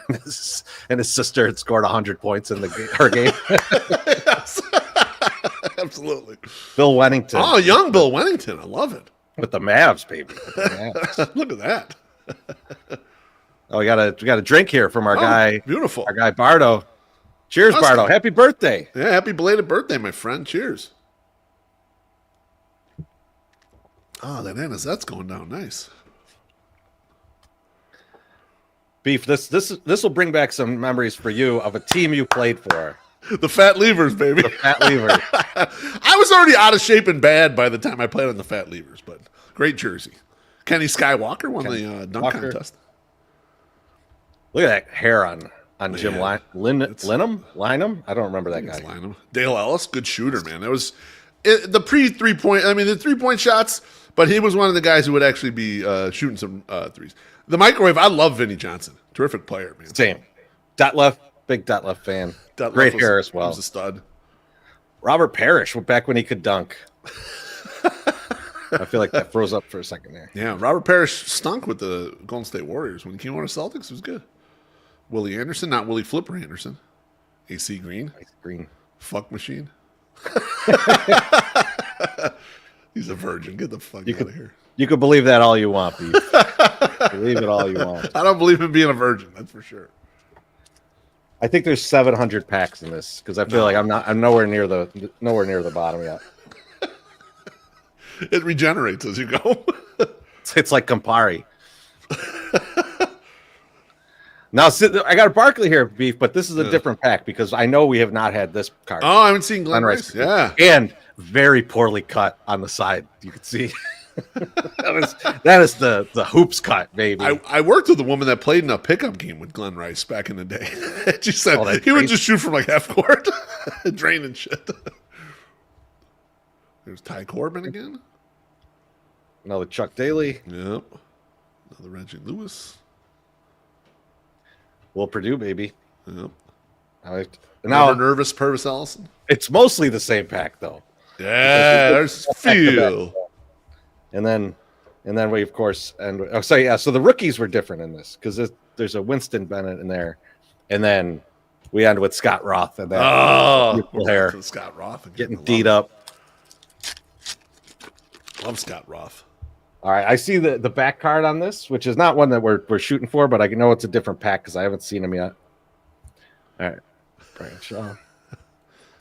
and his sister had scored 100 points in her game. Yes. Absolutely. Bill Wennington. Oh, young Bill Wennington. I love it. With the Mavs, baby. With the Mavs. Look at that. Oh, we got a drink here from our guy. Beautiful. Our guy Bardo. Cheers, Bardo. Good. Happy birthday. Yeah, happy belated birthday, my friend. Cheers. Oh, that anisette's going down nice. Beef, this will bring back some memories for you of a team you played for. The Fat Levers, baby. The Fat Levers. I was already out of shape and bad by the time I played on the Fat Levers, but great jersey. Kenny Skywalker won the dunk contest. Look at that hair on Jim Lynam. I don't remember that guy. Lynam. Dale Ellis, good shooter, man. That was the pre-3-point. I mean, the 3-point shots, but he was one of the guys who would actually be shooting some threes. The microwave. I love Vinnie Johnson. Terrific player, man. Same. Detlef, big Detlef fan. Great hair as well. He was a stud. Robert Parrish, back when he could dunk. I feel like that froze up for a second there. Yeah, Robert Parrish stunk with the Golden State Warriors. When he came on the Celtics, it was good. Willie Anderson, not Willie Flipper Anderson. AC Green. Fuck machine. He's a virgin. Get the fuck out of here. You could believe that all you want, Beef. Believe it all you want. I don't believe in being a virgin, that's for sure. I think there's 700 packs in this because I feel like I'm nowhere near the bottom yet. It regenerates as you go. It's like Campari. Now, I got a Barkley here, Beef, but this is a different pack because I know we have not had this card. Oh, I haven't seen Glenn Rice. Yeah. And very poorly cut on the side. You can see. that is the hoops cut, baby. I worked with a woman that played in a pickup game with Glenn Rice back in the day. She said he would just shoot from like half court, draining shit. There's Ty Corbin again. Another Chuck Daly. Yep. Another Reggie Lewis. Will Purdue, baby. Yep. Now nervous Purvis Ellison. It's mostly the same pack though. Yeah, there's feel. And then we of course so the rookies were different in this because there's a Winston Bennett in there, and then we end with Scott Roth and that beautiful hair. Scott Roth again. Getting beat up. Love Scott Roth. All right, I see the back card on this, which is not one that we're shooting for, but I know it's a different pack because I haven't seen him yet. All right, Brian Shaw,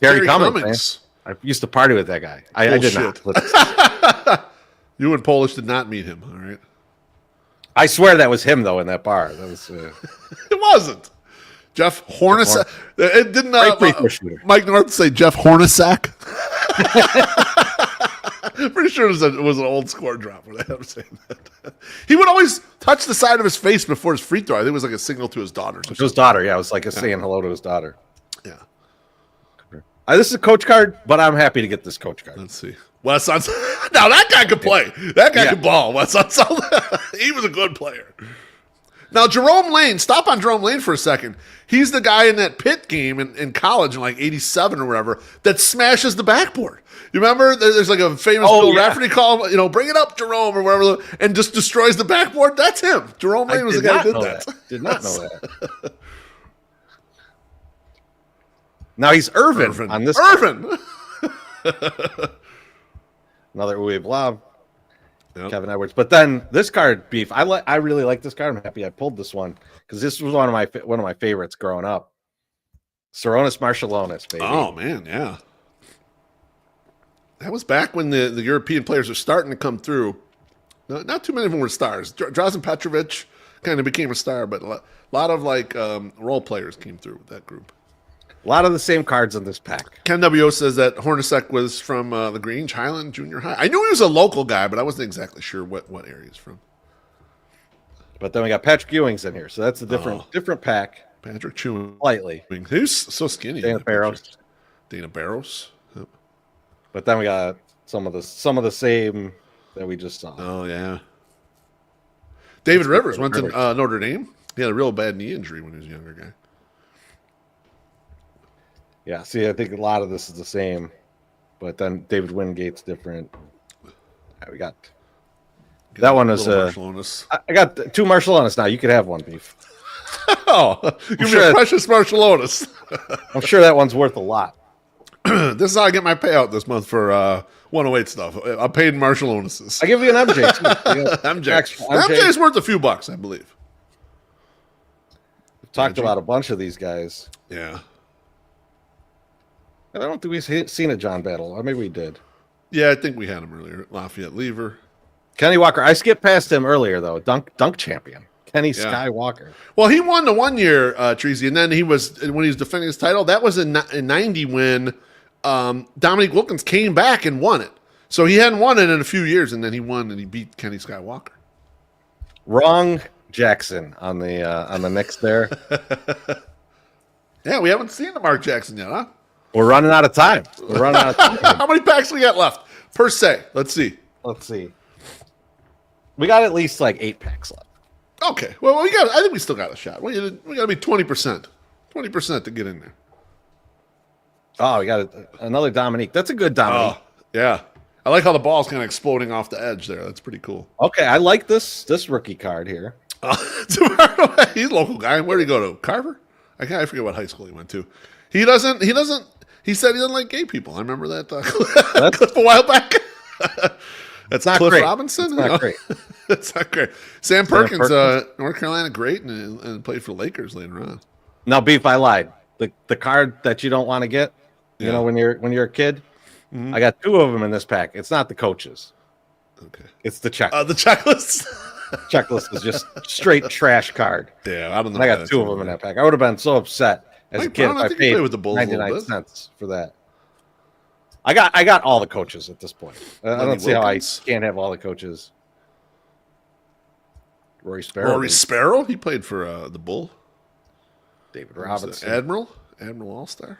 Terry Cummings. I used to party with that guy. I did not. You and Polish did not meet him. All right. I swear that was him though in that bar. That was. It wasn't. Jeff Hornacek. It didn't. Mike North say Jeff Hornacek. Pretty sure it was an old score drop where they have saying that. He would always touch the side of his face before his free throw. I think it was like a signal to his daughter. To his daughter, yeah. It was like saying hello to his daughter. Yeah. This is a coach card, but I'm happy to get this coach card. Let's see. Wes Unseld. Now that guy could play. That guy could ball. Wes Unseld. He was a good player. Now Jerome Lane. Stop on Jerome Lane for a second. He's the guy in that Pitt game in college in like '87 or whatever that smashes the backboard. You remember? There's like a famous Bill Rafferty call, bring it up, Jerome, or whatever, and just destroys the backboard. That's him. Jerome Lane was the guy who did that. Did not know that. Now he's Irvin on this. Irvin. Another Uwe Blab. Yep. Kevin Edwards. But then this card, Beef, I really like this card. I'm happy I pulled this one because this was one of my favorites growing up. Sarunas Marciulionis, baby. Oh man, yeah. That was back when the European players were starting to come through. Not too many of them were stars. Drazen Petrovic kind of became a star, but a lot of role players came through with that group. A lot of the same cards in this pack. Ken W.O. says that Hornacek was from the Grange Highland Junior High. I knew he was a local guy, but I wasn't exactly sure what area he's from. But then we got Patrick Ewing's in here, so that's a different pack. Patrick Ewing. Slightly. He's so skinny. Dana Barros. Yep. But then we got some of the same that we just saw. Oh, yeah. David Rivers went to Notre Dame. He had a real bad knee injury when he was a younger guy. Yeah, see, I think a lot of this is the same, but then David Wingate's different. Yeah, we got that one is I got 2 Marcellonis now. You could have one, Beef. Oh, give me a precious Marcellonis. I'm sure that one's worth a lot. This is how I get my payout this month for 108 stuff. I paid in Marcellonis. I give you an MJ. MJ is worth a few bucks, I believe. We've talked about a bunch of these guys. Yeah. I don't think we've seen a John Battle. Or maybe we did. Yeah, I think we had him earlier. Lafayette Lever. Kenny Walker. I skipped past him earlier, though. Dunk champion. Kenny Skywalker. Well, he won the 1 year, Treasy, and then when he was defending his title, that was in 90 when Dominique Wilkins came back and won it. So he hadn't won it in a few years, and then he won and he beat Kenny Skywalker. Wrong Jackson on the Knicks there. Yeah, we haven't seen the Mark Jackson yet, huh? We're running out of time. How many packs we got left? Per se. Let's see. We got at least like 8 packs left. Okay. Well, I think we still got a shot. We got to be 20%. 20% to get in there. Oh, we got another Dominique. That's a good Dominique. Oh, yeah. I like how the ball's kind of exploding off the edge there. That's pretty cool. Okay, I like this rookie card here. He's a local guy. Where did he go to? Carver? I forget what high school he went to. He said he doesn't like gay people. I remember that clip a while back. That's not Cliff great. Robinson? That's not great. That's not great. Sam Perkins, North Carolina great, and played for the Lakers later on. No, Beef, I lied. The card that you don't want to get, you know, when you're a kid, I got 2 of them in this pack. It's not the coaches. Okay. It's the checklist. The checklist? Checklist is just straight trash card. Yeah, I don't know. And I got 2 of them in that pack. I would have been so upset as a kid if I paid with the Bulls 99 cents for that. I got all the coaches at this point. I don't see how I can't have all the coaches. Rory Sparrow? He played for the Bull. David Robinson. Admiral All-Star.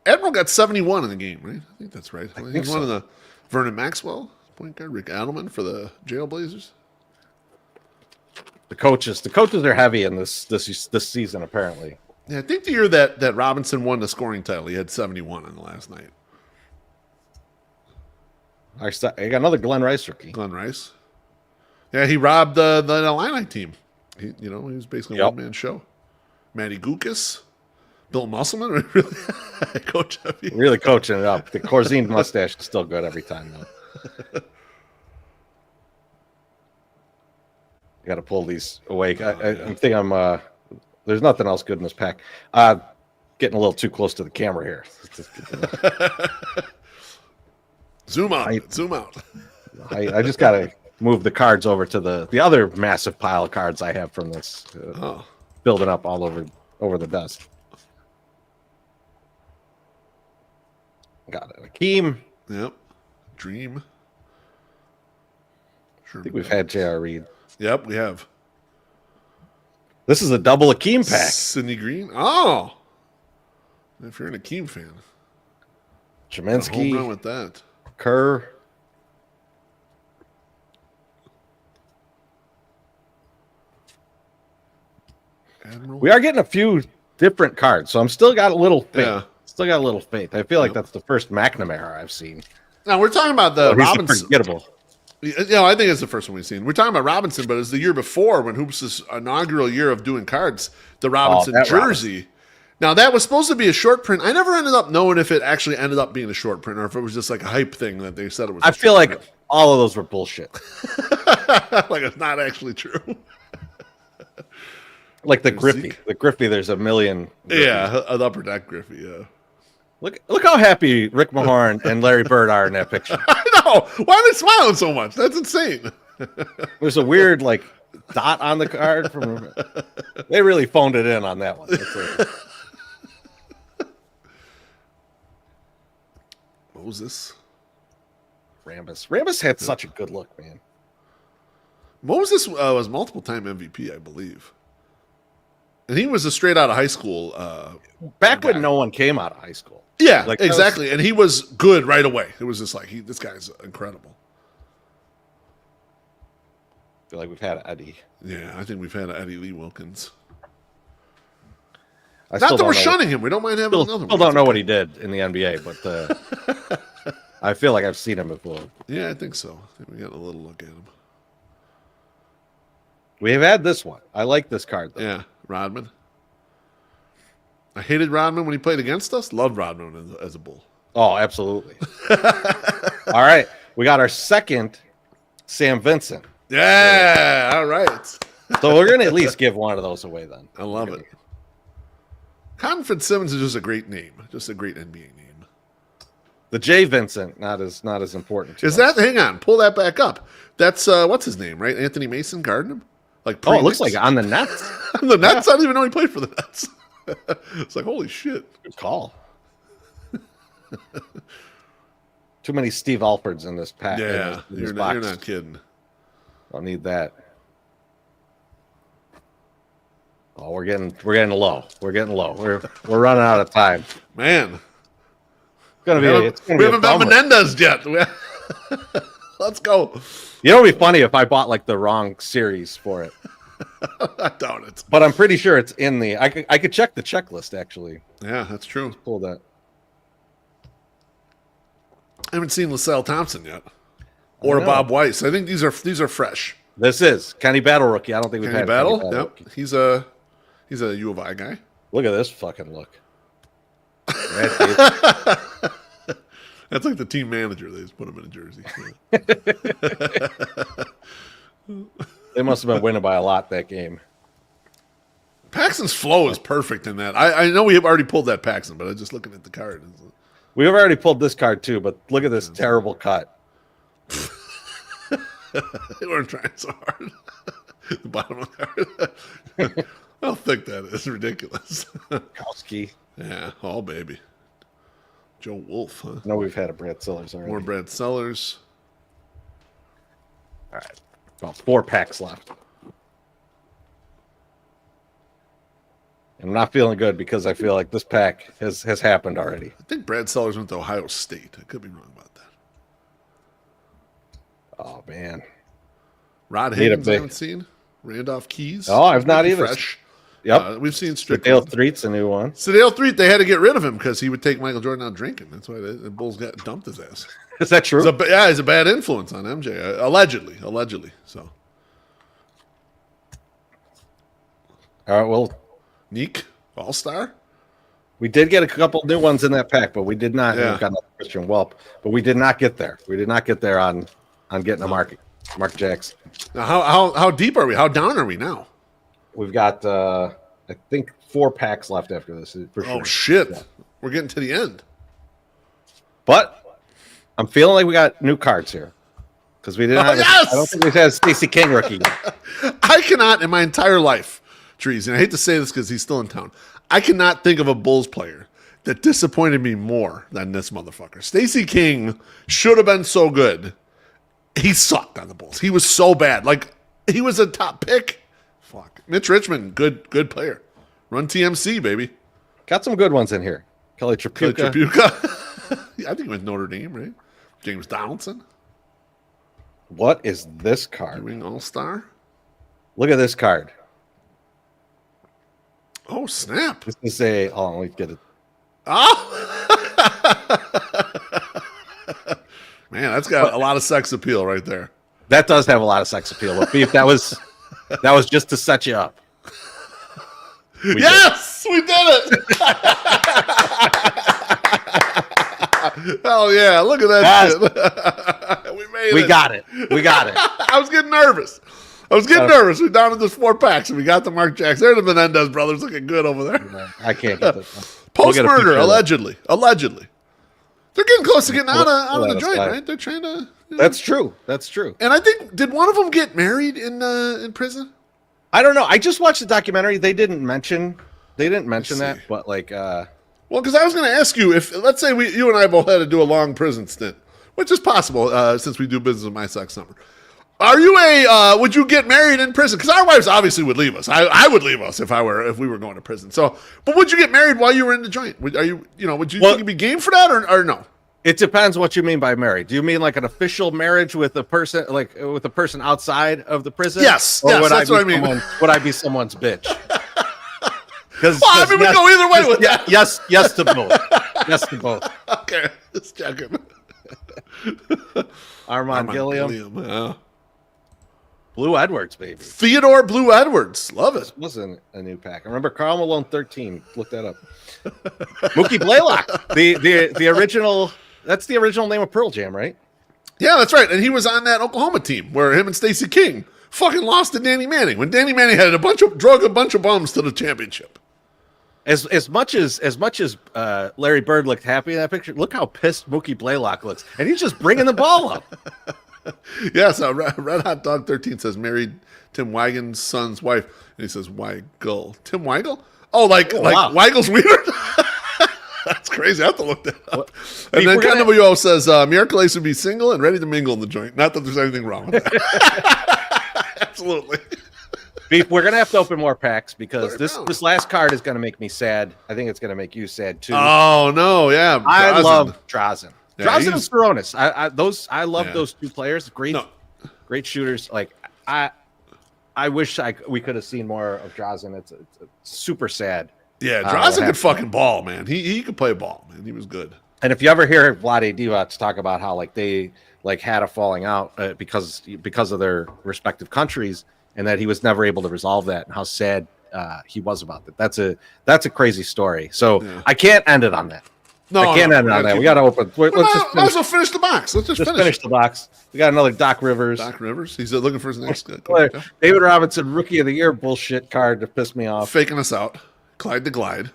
Admiral got 71 in the game, right? I think that's right. He's one of the Vernon Maxwell, point guard, Rick Adelman for the Jailblazers. The coaches are heavy in this season, apparently. Yeah, I think the year that Robinson won the scoring title, he had 71 on the last night. I got another Glenn Rice rookie. Glenn Rice. Yeah, he robbed the Illini team. He was basically a one-man show. Matty Gukas, Bill Musselman, really coaching it up. The Corzine mustache is still good every time, though. You got to pull these away. I think I'm. There's nothing else good in this pack. Getting a little too close to the camera here. Zoom out. I just got to move the cards over to the other massive pile of cards I have from this. Building up all over the desk. Got it. Akeem. Yep. Dream. Sure. I think we've had J.R. Reed. Yep, we have. This is a double Akeem pack. Sidney Green. Oh. If you're an Akeem fan. Cheminsky. Home run with that. Kerr. Admiral. We are getting a few different cards, so I'm still got a little faith. Yeah. Still got a little faith. I feel like that's the first McNamara I've seen. Now we're talking about the Robinson. Forgettable. I think it's the first one we've seen. We're talking about Robinson, but it's the year before when Hoops' inaugural year of doing cards, the Robinson jersey. Now that was supposed to be a short print. I never ended up knowing if it actually ended up being a short print or if it was just like a hype thing that they said it was. I feel like all of those were bullshit. Like it's not actually true. Like the Griffey. The Griffey, there's a million. Griffies. Yeah, an upper deck Griffey, yeah. Look how happy Rick Mahorn and Larry Bird are in that picture. I know. Why are they smiling so much? That's insane. There's a weird dot on the card from. They really phoned it in on that one. Moses. Rambus had such a good look, man. Moses was multiple-time MVP, I believe. And he was a straight out of high school. Back when no one came out of high school. Yeah, exactly. And he was good right away. It was just like, this guy's incredible. feel like we've had Eddie. Yeah, I think we've had Eddie Lee Wilkins. I Not that we're shunning him. We don't mind having another one. Still don't know what he did in the NBA, but I feel like I've seen him before. Yeah, I think so. I think we got a little look at him. We have had this one. I like this card, though. Yeah, Rodman. I hated Rodman when he played against us. Loved Rodman as a Bull. Oh, absolutely. All right. We got our second Sam Vincent. Yeah, all right. So we're going to at least give one of those away then. I love it. Cotton Fitzsimmons is just a great name. Just a great NBA name. The J Vincent, not as important. Is that? Hang on. Pull that back up. That's, what's his name, right? Anthony Mason guarding him? Like it looks like on the Nets. On the Nets? Yeah. I didn't even know he played for the Nets. It's like, holy shit. Good call. Too many Steve Alfords in this pack. Yeah, you're not kidding. Don't need that. Oh, we're getting low. We're getting low. We're running out of time. Man. We haven't got Menendez yet. Let's go. You know, it'd be funny if I bought like the wrong series for it. I doubt it. But I'm pretty sure it's in the. I could check the checklist actually. Yeah, that's true. Let's pull that. I haven't seen LaSalle Thompson yet, or Bob Weiss. I think these are fresh. This is Kenny Battle rookie. I don't think we've had Battle. Kenny Battle. Yep, he's a U of I guy. Look at this fucking look. That's like the team manager. They just put him in a jersey. They must have been winning by a lot that game. Paxton's flow is perfect in that. I know we have already pulled that Paxton, but I'm just looking at the card. We have already pulled this card too, but look at this terrible cut. They weren't trying so hard. The bottom of the card. How thick that is. Ridiculous. Kowski. Yeah. Oh, baby. Joe Wolf, huh? No, we've had a Brad Sellers already. More Brad Sellers. All right. About 4 packs left. I'm not feeling good because I feel like this pack has happened already. I think Brad Sellers went to Ohio State. I could be wrong about that. Oh, man. Rod Higgins I haven't seen. Randolph Keys. Oh, I've not either. Fresh. Yep. We've seen Strickland. Sedale Threet's a new one. Sedale Threet, they had to get rid of him because he would take Michael Jordan out drinking. That's why the Bulls got dumped his ass. Is that true? He's a bad influence on MJ. Allegedly. So. All right, well. Neek, All-Star. We did get a couple new ones in that pack, but we did not. Yeah. Got Christian Welp, but we did not get there. We did not get there on getting a Mark Jackson. Now, how deep are we? How down are we now? We've got, I think, 4 packs left after this. For sure. Oh, shit. Yeah. We're getting to the end. But I'm feeling like we got new cards here. Because we didn't have yes! I don't think we've had Stacey King rookie yet. I cannot, in my entire life, Trees, and I hate to say this because he's still in town, I cannot think of a Bulls player that disappointed me more than this motherfucker. Stacey King should have been so good. He sucked on the Bulls. He was so bad. Like, he was a top pick. Fuck. Mitch Richmond, good player. Run TMC, baby. Got some good ones in here. Kelly Tripucka. I think he went Notre Dame, right? James Donaldson. What is this card? Ring All-Star. Look at this card. Oh, snap. This is a... Hold on, let me get it. Oh! Man, that's got a lot of sex appeal right there. That does have a lot of sex appeal. But Beef, that was just to set you up. We did it! Hell yeah, look at that shit. We made it. We got it. I was getting nervous. We're down to just 4 packs, and we got the Mark Jackson. They're the Menendez brothers looking good over there. I can't get this. Post-murder, allegedly. They're getting close to getting out of the joint, right? They're trying to... That's true. And I think, did one of them get married in prison? I don't know. I just watched the documentary. They didn't mention that, but like... Well, because I was going to ask you, if let's say you and I both had to do a long prison stint, which is possible since we do business with My Sex Number. Are you would you get married in prison? Because our wives obviously would leave us. I would leave us if we were going to prison. So, but would you get married while you were in the joint? Would you think you'd be game for that or no? It depends what you mean by married. Do you mean like an official marriage with a person, like with a person outside of the prison? Yes, or would that's what I mean. Would I be someone's bitch? Well, I mean, we go either way with that. Yes to both. Yes to both. Okay, just checking. Armand Gilliam. Blue Edwards, baby. Theodore Blue Edwards. Love it. This wasn't a new pack. I remember Karl Malone 13. Look that up. Mookie Blaylock. The original. That's the original name of Pearl Jam, right? Yeah, that's right. And he was on that Oklahoma team where him and Stacey King fucking lost to Danny Manning when Danny Manning had drug a bunch of bums to the championship. As much as Larry Bird looked happy in that picture, look how pissed Mookie Blaylock looks, and he's just bringing the ball up. Yeah, so Red Hot Dog 13 says married Tim Weigel's son's wife, and he says Weigel. Tim Weigel? Oh, wow. Weigel's weird. That's crazy. I have to look that up. And then Ken WO says Miracle Ace would be single and ready to mingle in the joint. Not that there's anything wrong with that. Absolutely. Beef, we're gonna have to open more packs because this last card is gonna make me sad. I think it's gonna make you sad too. Oh no, yeah. I love Drazen. Yeah, Drazen and Saronis. I love those two players. Great shooters. Like I wish we could have seen more of Drazen. It's super sad. Yeah, Drazen could fucking ball, man. He could play ball, man. He was good. And if you ever hear Vlade Divac talk about how like they like had a falling out because of their respective countries, and that he was never able to resolve that, and how sad he was about that. That's a crazy story. So I can't end it on that. No, I can't end it on that. We got to open. Might as well finish the box. Let's just finish the box. We got another Doc Rivers. He's looking for his next. David Robinson, Rookie of the Year bullshit card to piss me off. Faking us out. Clyde the Glide.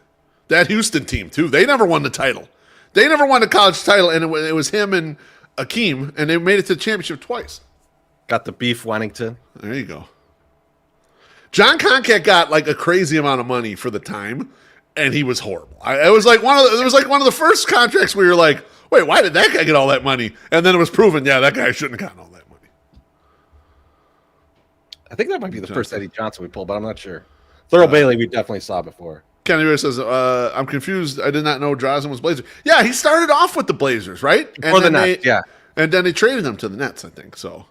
That Houston team, too. They never won the title. They never won the college title, and it was him and Akeem, and they made it to the championship twice. Got the Beef Wennington. There you go. John Concat got like a crazy amount of money for the time, and he was horrible. It was like one of the first contracts where you're like, wait, why did that guy get all that money? And then it was proven, that guy shouldn't have gotten all that money. I think that might be the first Eddie Johnson we pulled, but I'm not sure. Thurl Bailey, we definitely saw before. Kenny says, I'm confused. I did not know Drazen was Blazers. Yeah, he started off with the Blazers, right? For the Nets, yeah. And then they traded him to the Nets, I think. So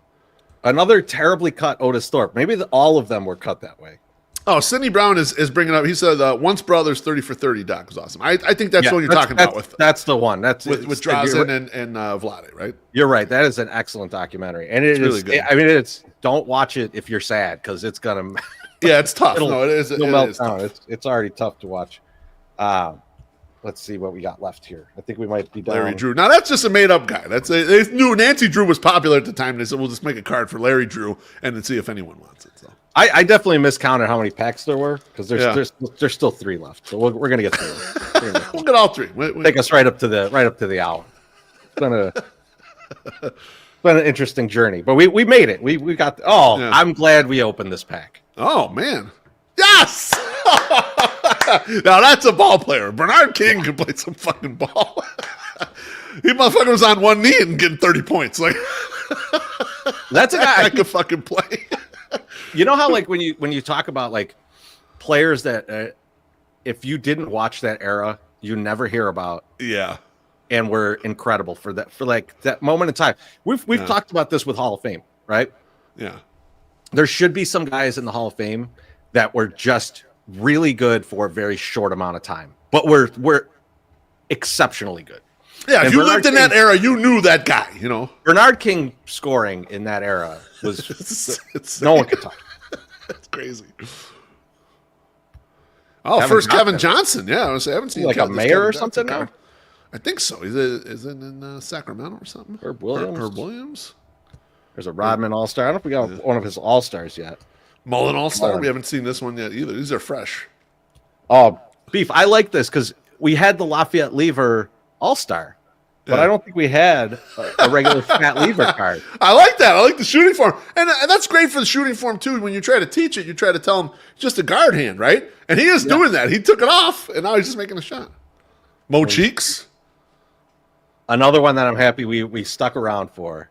another terribly cut Otis Thorpe. Maybe all of them were cut that way. Oh, Sidney Brown is bringing up. He said, "Once Brothers 30 for 30." Doc was awesome. I think that's what you're talking about. That's the one. That's with Drazen and Vlade, right? You're right. That is an excellent documentary, and it's really good. I mean, don't watch it if you're sad because it's gonna. Yeah, it's tough. It is. It'll melt down. It's already tough to watch. Let's see what we got left here. I think we might be done. Larry Drew. Now that's just a made-up guy. They knew Nancy Drew was popular at the time. They said we'll just make a card for Larry Drew and then see if anyone wants it. So I definitely miscounted how many packs there were because there's still 3 left. So we're gonna get through. We'll get all 3. Take us right up to the hour. It's been an interesting journey, but we made it. We got. I'm glad we opened this pack. Oh man, yes. Now that's a ball player. Bernard King can play some fucking ball. He motherfucker was on one knee and getting 30 points. Like that's a guy that could fucking play. You know how like when you talk about like players that if you didn't watch that era, you never hear about. Yeah. And were incredible for that moment in time. We've talked about this with Hall of Fame, right? Yeah. There should be some guys in the Hall of Fame that were just really good for a very short amount of time, but we're exceptionally good. Yeah, if you lived in that era, you knew that guy. You know, Bernard King scoring in that era was no one could touch. That's crazy. Oh, first Kevin Johnson. Yeah, I haven't seen like a mayor or something now. I think so. Is it in Sacramento or something? Herb Williams. Herb Williams. There's a Rodman All-Star. I don't know if we got one of his All-Stars yet. Mullen All-Star. We haven't seen this one yet either. These are fresh. Oh, Beef. I like this because we had the Lafayette Lever All-Star, but I don't think we had a regular Fat Lever card. I like that. I like the shooting form. And that's great for the shooting form, too. When you try to teach it, you try to tell him just a guard hand, right? And he is doing that. He took it off, and now he's just making a shot. Mo Cheeks. Another one that I'm happy we stuck around for.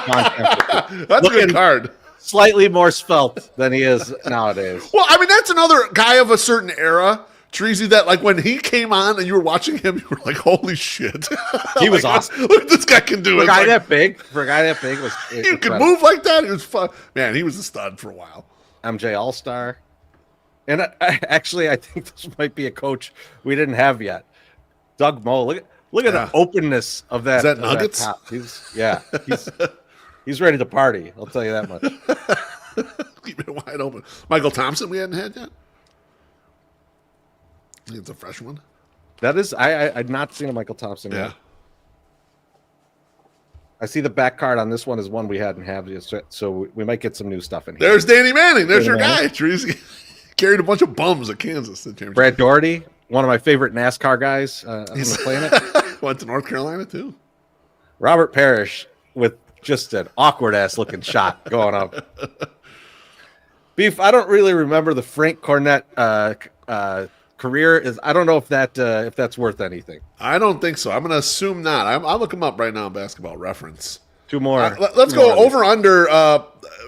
That's a good card. Slightly more svelte than he is nowadays. Well, I mean, that's another guy of a certain era Treasy, that like when he came on and you were watching him, you were like, "Holy shit, he was awesome! Look, this guy can do for it." A guy that big, was he could move like that. He was fun, man. He was a stud for a while. MJ All-Star, and I think this might be a coach we didn't have yet. Doug Moe. Look at the openness of that. Is that Nuggets? He's ready to party. I'll tell you that much. Keep it wide open. Michael Thompson, we hadn't had yet. I think it's a fresh one. That is, I'd not seen a Michael Thompson yet. I see the back card on this one is one we hadn't had yet, so we might get some new stuff in here. There's Danny Manning. There's your guy. Treasy carried a bunch of bums at Kansas. Brad Doherty, one of my favorite NASCAR guys on the planet. Went to North Carolina, too. Robert Parrish with just an awkward-ass looking shot going up. Beef, I don't really remember the Frank Cornett career. I don't know if that's worth anything. I don't think so. I'm going to assume not. I'll look him up right now on Basketball Reference. Two more. Let's go over under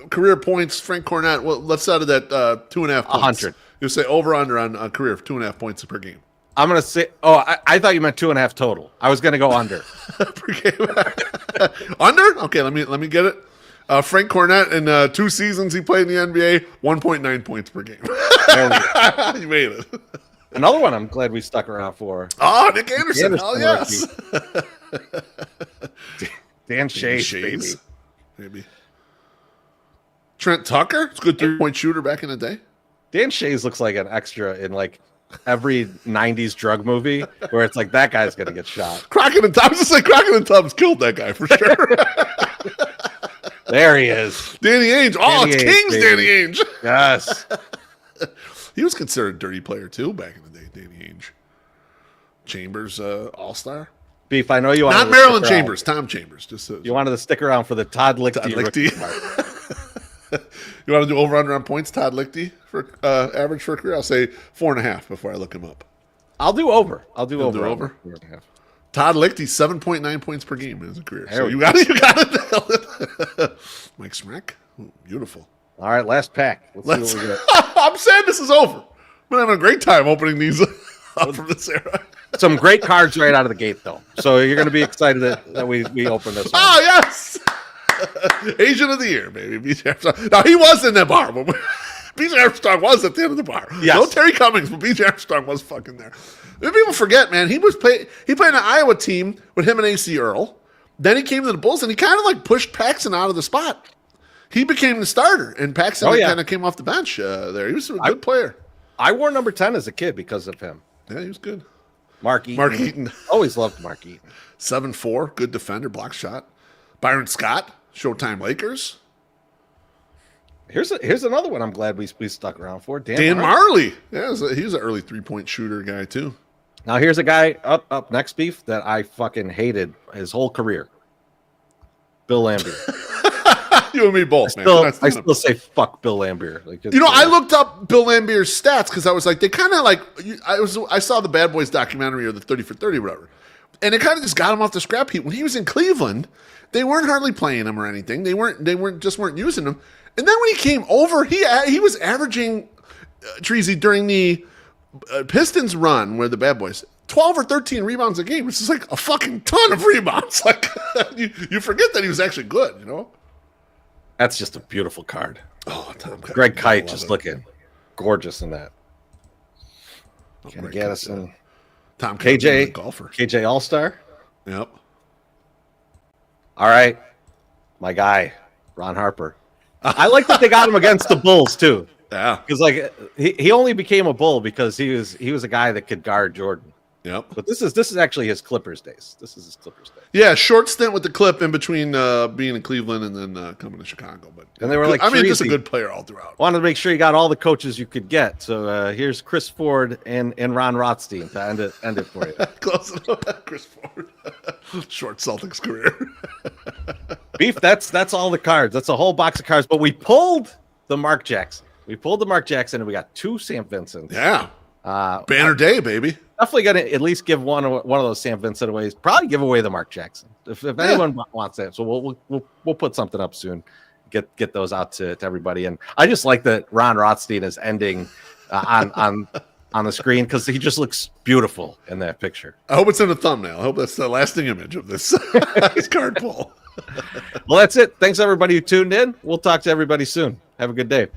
career points. Frank Cornett. Well, let's set it at 2.5 points. 100. You say over under on career of 2.5 points per game. I'm going to say. Oh, I thought you meant 2.5 total. I was going to go under. Per game. Under? Okay, let me get it. Frank Cornett in 2 seasons he played in the NBA, 1.9 points per game. You made it. Another one I'm glad we stuck around for. Oh, Nick Anderson. Oh, yes. Dan Shays, maybe. Trent Tucker. It's a good 3-point shooter back in the day. Dan Shays looks like an extra in like every 90s drug movie where it's like that guy's going to get shot. Crockett and Tubbs. Crockett and Tubbs killed that guy for sure. There he is. Danny Ainge. Oh, it's King's Danny Ainge. Yes. He was considered a dirty player, too, back in the day, Danny Ainge. Chambers, all-star. Beef, I know you wanted Not Maryland Chambers, Tom Chambers. You wanted to stick around for the Todd Lichty. You want to do over-under on points, Todd Lichty, for average for a career? I'll say 4.5 before I look him up. I'll do over. I'll do over. 4.5. Todd Lichty, 7.9 points per game in his career. So you got it. Mike Smrek. Ooh, beautiful. All right, last pack. Let's see what we get. I'm saying this is over. I'm having a great time opening these up from this era. Some great cards right out of the gate, though. So you're going to be excited that we open this one. Oh, yes. Asian of the Year, baby. BJ Armstrong. Now, he was in that bar. But BJ Armstrong was at the end of the bar. Yes. No Terry Cummings, but BJ Armstrong was fucking there. People forget, man. He played an Iowa team with him and A.C. Earl. Then he came to the Bulls, and he kind of like pushed Paxson out of the spot. He became the starter, and Paxson kind of came off the bench there. He was a good player. I wore number 10 as a kid because of him. Yeah, he was good. Mark Eaton. Always loved Mark Eaton. 7'4", good defender, block shot. Byron Scott, Showtime Lakers. Here's another one I'm glad we stuck around for. Dan Marley. Yeah, he was an early 3-point shooter guy, too. Now, here's a guy up next, Beef, that I fucking hated his whole career. Bill Laimbeer. You and me both, man. I still say fuck Bill Laimbeer. Like, I looked up Bill Laimbeer's stats because I was like, they kind of like, I saw the Bad Boys documentary or the 30 for 30 or whatever, and it kind of just got him off the scrap heap. When he was in Cleveland, they weren't hardly playing him or anything. They weren't using him. And then when he came over, he was averaging Treasy during the Pistons run where the Bad Boys 12 or 13 rebounds a game, which is like a fucking ton of rebounds. Like you forget that he was actually good, you know. That's just a beautiful card. Oh, Tom Greg Kite just looking gorgeous in that. Kenny Gaddison. Tom KJ golfer. KJ All-Star. Yep. All right. My guy, Ron Harper. I like that they got him against the Bulls too. Yeah. Because like he only became a Bull because he was a guy that could guard Jordan. Yep. But this is actually his Clippers days. This is his Clippers days. Yeah, short stint with the Clip in between being in Cleveland and then coming to Chicago. But and they were like, just a good player all throughout. Wanted to make sure you got all the coaches you could get. So here's Chris Ford and Ron Rothstein to end it for you. Close enough. Chris Ford, short Celtics career. Beef. That's all the cards. That's a whole box of cards. But we pulled the Mark Jackson. And we got 2 Sam Vincents. Yeah. Banner day, baby. Definitely going to at least give one of those Sam Vincent away. Probably give away the Mark Jackson if anyone wants that. So we'll put something up soon. Get those out to everybody. And I just like that Ron Rothstein is ending on on the screen because he just looks beautiful in that picture. I hope it's in the thumbnail. I hope that's the lasting image of this card pull. Well, that's it. Thanks everybody who tuned in. We'll talk to everybody soon. Have a good day.